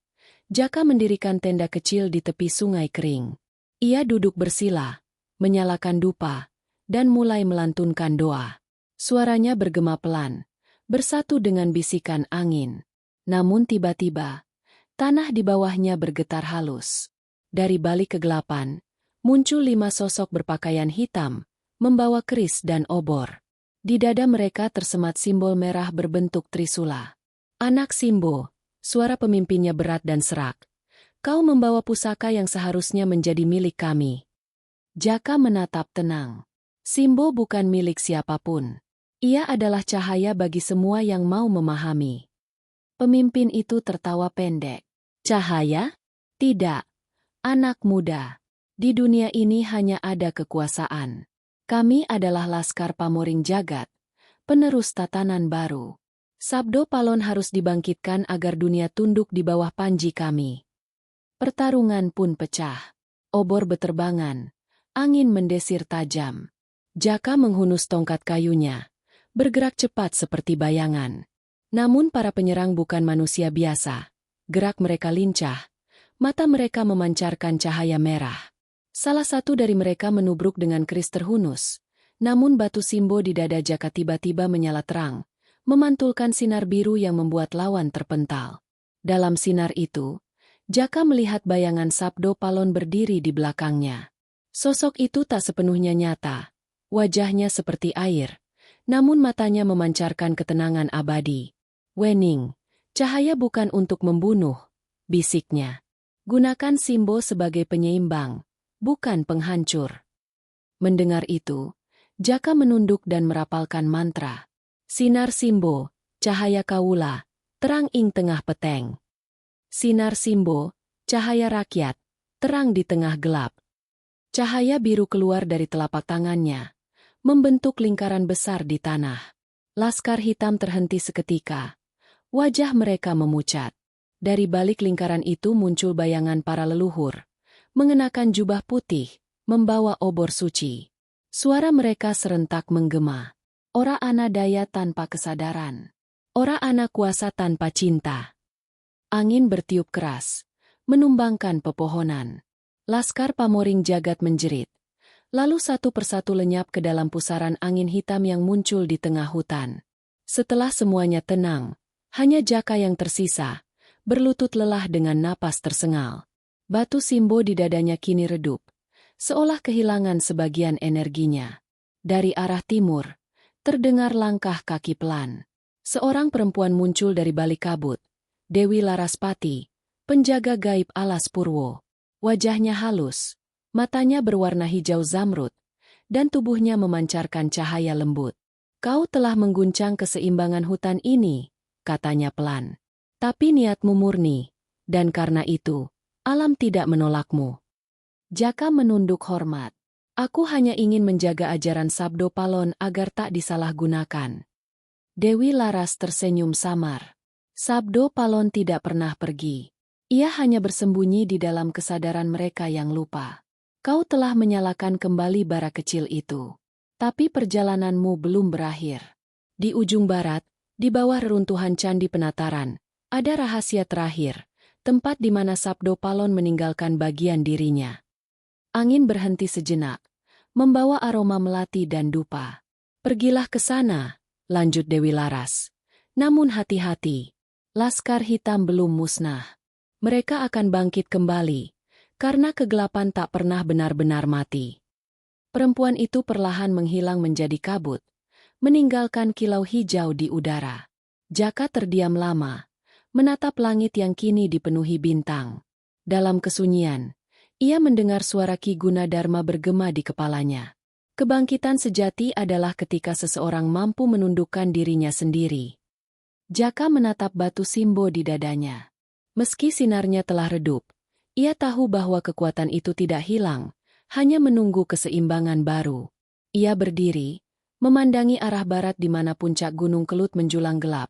Jaka mendirikan tenda kecil di tepi sungai kering. Ia duduk bersila, menyalakan dupa, dan mulai melantunkan doa. Suaranya bergema pelan, bersatu dengan bisikan angin. Namun tiba-tiba, tanah di bawahnya bergetar halus. Dari balik kegelapan, muncul 5 sosok berpakaian hitam, membawa keris dan obor. Di dada mereka tersemat simbol merah berbentuk trisula. Anak Simbo, suara pemimpinnya berat dan serak. Kau membawa pusaka yang seharusnya menjadi milik kami. Jaka menatap tenang. Simbo bukan milik siapapun. Ia adalah cahaya bagi semua yang mau memahami. Pemimpin itu tertawa pendek. Cahaya? Tidak. Anak muda. Di dunia ini hanya ada kekuasaan. Kami adalah Laskar Pamoring Jagat, penerus tatanan baru. Sabdo Palon harus dibangkitkan agar dunia tunduk di bawah panji kami. Pertarungan pun pecah. Obor beterbangan. Angin mendesir tajam. Jaka menghunus tongkat kayunya, bergerak cepat seperti bayangan. Namun para penyerang bukan manusia biasa. Gerak mereka lincah. Mata mereka memancarkan cahaya merah. Salah satu dari mereka menubruk dengan keris terhunus, namun batu Simbo di dada Jaka tiba-tiba menyala terang, memantulkan sinar biru yang membuat lawan terpental. Dalam sinar itu, Jaka melihat bayangan Sabdo Palon berdiri di belakangnya. Sosok itu tak sepenuhnya nyata, wajahnya seperti air, namun matanya memancarkan ketenangan abadi. Wening, cahaya bukan untuk membunuh, bisiknya. Gunakan Simbo sebagai penyeimbang, bukan penghancur. Mendengar itu, Jaka menunduk dan merapalkan mantra. Sinar Simbo, cahaya Kawula, terang ing tengah peteng. Sinar Simbo, cahaya rakyat, terang di tengah gelap. Cahaya biru keluar dari telapak tangannya, membentuk lingkaran besar di tanah. Laskar hitam terhenti seketika. Wajah mereka memucat. Dari balik lingkaran itu muncul bayangan para leluhur, mengenakan jubah putih, membawa obor suci. Suara mereka serentak menggema. Ora ana daya tanpa kesadaran. Ora ana kuasa tanpa cinta. Angin bertiup keras, menumbangkan pepohonan. Laskar Pamoring Jagat menjerit. Lalu satu persatu lenyap ke dalam pusaran angin hitam yang muncul di tengah hutan. Setelah semuanya tenang, hanya Jaka yang tersisa, berlutut lelah dengan napas tersengal. Batu Simbo di dadanya kini redup, seolah kehilangan sebagian energinya. Dari arah timur, terdengar langkah kaki pelan. Seorang perempuan muncul dari balik kabut. Dewi Laraspati, penjaga gaib alas Purwo. Wajahnya halus, matanya berwarna hijau zamrud, dan tubuhnya memancarkan cahaya lembut. Kau telah mengguncang keseimbangan hutan ini, katanya pelan. Tapi niatmu murni, dan karena itu, alam tidak menolakmu. Jaka menunduk hormat. Aku hanya ingin menjaga ajaran Sabdo Palon agar tak disalahgunakan. Dewi Laras tersenyum samar. Sabdo Palon tidak pernah pergi. Ia hanya bersembunyi di dalam kesadaran mereka yang lupa. Kau telah menyalakan kembali bara kecil itu. Tapi perjalananmu belum berakhir. Di ujung barat, di bawah reruntuhan Candi Penataran, ada rahasia terakhir, tempat di mana Sabdo Palon meninggalkan bagian dirinya. Angin berhenti sejenak, membawa aroma melati dan dupa. Pergilah ke sana, lanjut Dewi Laras. Namun hati-hati, Laskar Hitam belum musnah. Mereka akan bangkit kembali, karena kegelapan tak pernah benar-benar mati. Perempuan itu perlahan menghilang menjadi kabut, meninggalkan kilau hijau di udara. Jaka terdiam lama, menatap langit yang kini dipenuhi bintang. Dalam kesunyian, ia mendengar suara Ki Gunadarma bergema di kepalanya. Kebangkitan sejati adalah ketika seseorang mampu menundukkan dirinya sendiri. Jaka menatap batu Simbo di dadanya. Meski sinarnya telah redup, ia tahu bahwa kekuatan itu tidak hilang, hanya menunggu keseimbangan baru. Ia berdiri, memandangi arah barat di mana puncak Gunung Kelut menjulang gelap,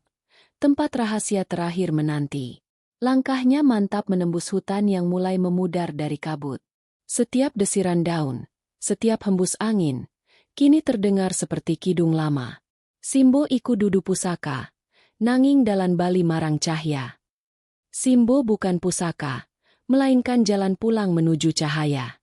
tempat rahasia terakhir menanti. Langkahnya mantap menembus hutan yang mulai memudar dari kabut. Setiap desiran daun, setiap hembus angin, kini terdengar seperti kidung lama. Simbo iku dudu pusaka, nanging dalan bali marang cahya. Simbo bukan pusaka, melainkan jalan pulang menuju cahaya.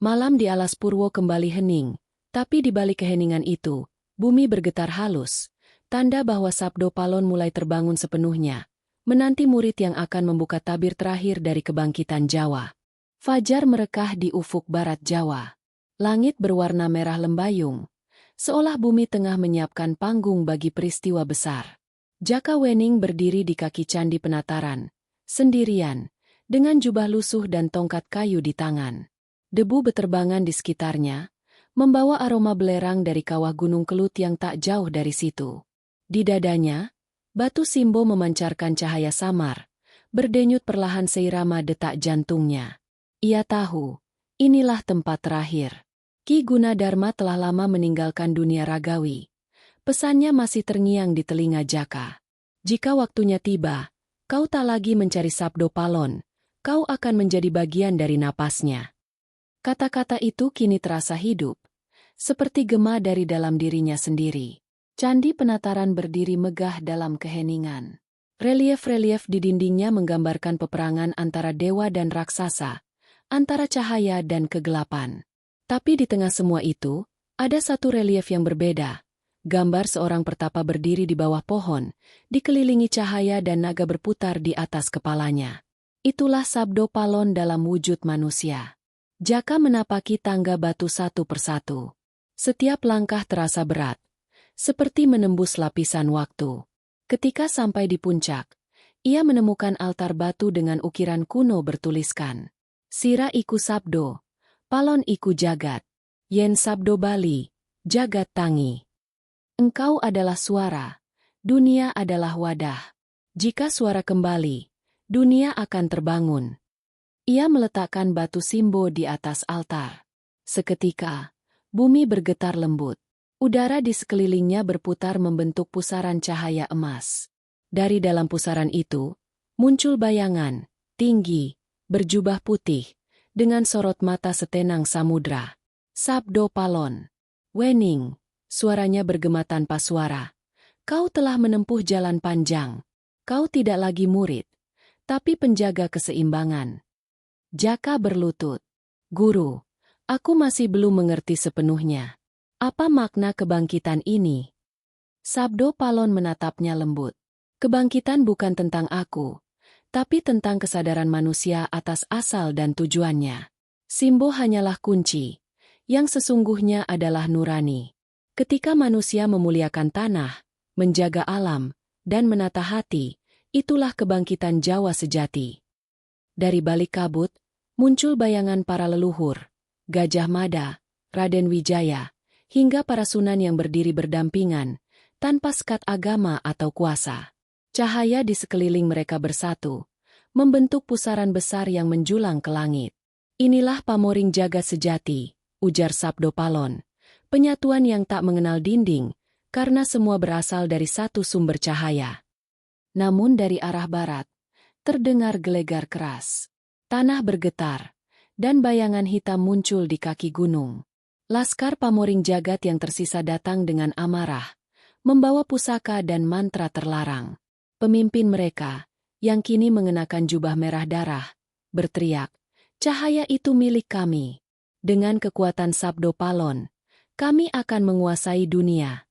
Malam di alas Purwo kembali hening, tapi di balik keheningan itu, bumi bergetar halus, tanda bahwa Sabdo Palon mulai terbangun sepenuhnya, menanti murid yang akan membuka tabir terakhir dari kebangkitan Jawa. Fajar merekah di ufuk barat Jawa. Langit berwarna merah lembayung, seolah bumi tengah menyiapkan panggung bagi peristiwa besar. Jaka Wening berdiri di kaki Candi Penataran, sendirian, dengan jubah lusuh dan tongkat kayu di tangan. Debu beterbangan di sekitarnya, membawa aroma belerang dari kawah Gunung Kelut yang tak jauh dari situ. Di dadanya, batu Simbo memancarkan cahaya samar, berdenyut perlahan seirama detak jantungnya. Ia tahu, inilah tempat terakhir. Ki Gunadarma telah lama meninggalkan dunia ragawi. Pesannya masih terngiang di telinga Jaka. Jika waktunya tiba, kau tak lagi mencari Sabdo Palon, kau akan menjadi bagian dari napasnya. Kata-kata itu kini terasa hidup, seperti gema dari dalam dirinya sendiri. Candi Penataran berdiri megah dalam keheningan. Relief-relief di dindingnya menggambarkan peperangan antara dewa dan raksasa, antara cahaya dan kegelapan. Tapi di tengah semua itu, ada satu relief yang berbeda. Gambar seorang pertapa berdiri di bawah pohon, dikelilingi cahaya dan naga berputar di atas kepalanya. Itulah Sabdo Palon dalam wujud manusia. Jaka menapaki tangga batu satu persatu. Setiap langkah terasa berat, seperti menembus lapisan waktu. Ketika sampai di puncak, ia menemukan altar batu dengan ukiran kuno bertuliskan, Sira iku Sabdo, Palon iku Jagat, Yen Sabdo Bali, Jagat Tangi. Engkau adalah suara, dunia adalah wadah. Jika suara kembali, dunia akan terbangun. Ia meletakkan batu Simbo di atas altar. Seketika, bumi bergetar lembut. Udara di sekelilingnya berputar membentuk pusaran cahaya emas. Dari dalam pusaran itu, muncul bayangan, tinggi, berjubah putih, dengan sorot mata setenang samudra. Sabdo Palon. Wening. Suaranya bergema tanpa suara. Kau telah menempuh jalan panjang. Kau tidak lagi murid, tapi penjaga keseimbangan. Jaka berlutut. Guru, aku masih belum mengerti sepenuhnya. Apa makna kebangkitan ini? Sabdo Palon menatapnya lembut. Kebangkitan bukan tentang aku, tapi tentang kesadaran manusia atas asal dan tujuannya. Simbo hanyalah kunci, yang sesungguhnya adalah nurani. Ketika manusia memuliakan tanah, menjaga alam, dan menata hati, itulah kebangkitan Jawa sejati. Dari balik kabut, muncul bayangan para leluhur, Gajah Mada, Raden Wijaya, hingga para sunan yang berdiri berdampingan, tanpa sekat agama atau kuasa. Cahaya di sekeliling mereka bersatu, membentuk pusaran besar yang menjulang ke langit. Inilah pamoring jagat sejati, ujar Sabdo Palon. Penyatuan yang tak mengenal dinding, karena semua berasal dari satu sumber cahaya. Namun dari arah barat, terdengar gelegar keras. Tanah bergetar, dan bayangan hitam muncul di kaki gunung. Laskar pamoring jagat yang tersisa datang dengan amarah, membawa pusaka dan mantra terlarang. Pemimpin mereka, yang kini mengenakan jubah merah darah, berteriak, "Cahaya itu milik kami. Dengan kekuatan Sabdo Palon, kami akan menguasai dunia."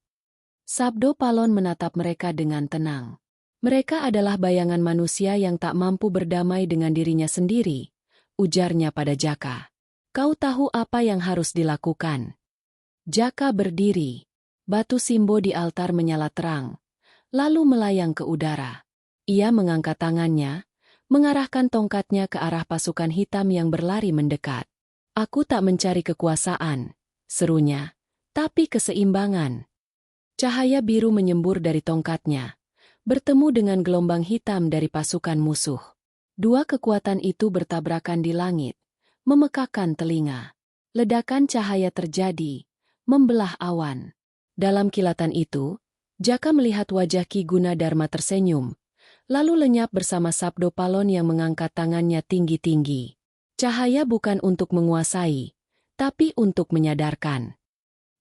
Sabdo Palon menatap mereka dengan tenang. Mereka adalah bayangan manusia yang tak mampu berdamai dengan dirinya sendiri, ujarnya pada Jaka. Kau tahu apa yang harus dilakukan? Jaka berdiri. Batu Simbo di altar menyala terang, lalu melayang ke udara. Ia mengangkat tangannya, mengarahkan tongkatnya ke arah pasukan hitam yang berlari mendekat. Aku tak mencari kekuasaan, serunya, tapi keseimbangan. Cahaya biru menyembur dari tongkatnya, bertemu dengan gelombang hitam dari pasukan musuh. Dua kekuatan itu bertabrakan di langit, memekakkan telinga. Ledakan cahaya terjadi, membelah awan. Dalam kilatan itu, Jaka melihat wajah Ki Gunadarma tersenyum, lalu lenyap bersama Sabdo Palon yang mengangkat tangannya tinggi-tinggi. Cahaya bukan untuk menguasai, tapi untuk menyadarkan.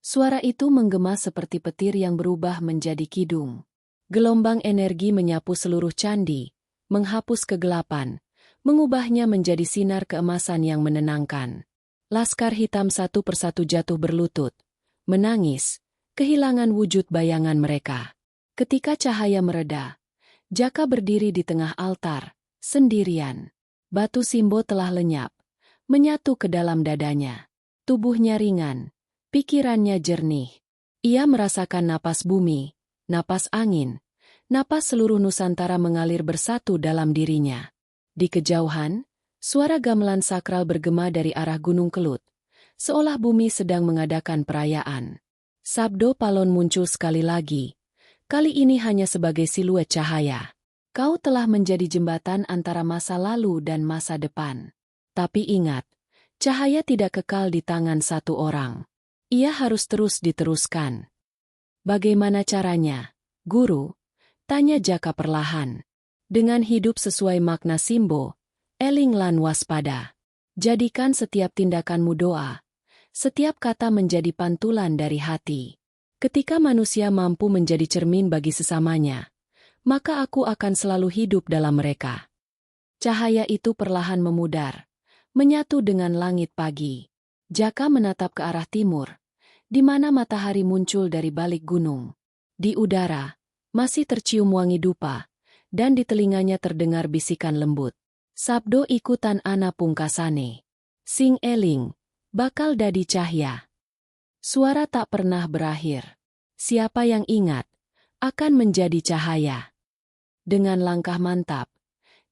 Suara itu menggema seperti petir yang berubah menjadi kidung. Gelombang energi menyapu seluruh candi, menghapus kegelapan, mengubahnya menjadi sinar keemasan yang menenangkan. Laskar hitam satu persatu jatuh berlutut, menangis, kehilangan wujud bayangan mereka. Ketika cahaya mereda, Jaka berdiri di tengah altar, sendirian. Batu Simbo telah lenyap, menyatu ke dalam dadanya. Tubuhnya ringan, pikirannya jernih. Ia merasakan napas bumi, napas angin, napas seluruh Nusantara mengalir bersatu dalam dirinya. Di kejauhan, suara gamelan sakral bergema dari arah Gunung Kelut, seolah bumi sedang mengadakan perayaan. Sabdo Palon muncul sekali lagi, kali ini hanya sebagai siluet cahaya. Kau telah menjadi jembatan antara masa lalu dan masa depan. Tapi ingat, cahaya tidak kekal di tangan satu orang. Ia harus terus diteruskan. Bagaimana caranya, Guru? Tanya Jaka perlahan. Dengan hidup sesuai makna Simbo, eling lan waspada. Jadikan setiap tindakanmu doa. Setiap kata menjadi pantulan dari hati. Ketika manusia mampu menjadi cermin bagi sesamanya, maka aku akan selalu hidup dalam mereka. Cahaya itu perlahan memudar, menyatu dengan langit pagi. Jaka menatap ke arah timur, di mana matahari muncul dari balik gunung. Di udara, masih tercium wangi dupa, dan di telinganya terdengar bisikan lembut. Sabdo ikutan ana pungkasane. Sing eling, bakal dadi cahya. Suara tak pernah berakhir. Siapa yang ingat, akan menjadi cahaya. Dengan langkah mantap,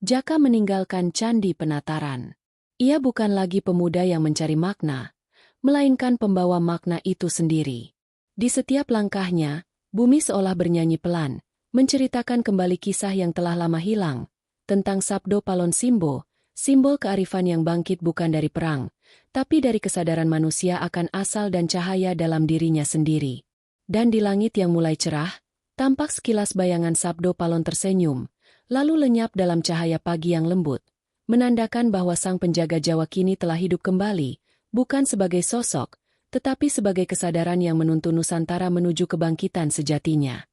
Jaka meninggalkan Candi Penataran. Ia bukan lagi pemuda yang mencari makna, melainkan pembawa makna itu sendiri. Di setiap langkahnya, bumi seolah bernyanyi pelan, menceritakan kembali kisah yang telah lama hilang, tentang Sabdo Palon Simbo, simbol kearifan yang bangkit bukan dari perang, tapi dari kesadaran manusia akan asal dan cahaya dalam dirinya sendiri. Dan di langit yang mulai cerah, tampak sekilas bayangan Sabdo Palon tersenyum, lalu lenyap dalam cahaya pagi yang lembut, menandakan bahwa sang penjaga Jawa kini telah hidup kembali, bukan sebagai sosok, tetapi sebagai kesadaran yang menuntun Nusantara menuju kebangkitan sejatinya.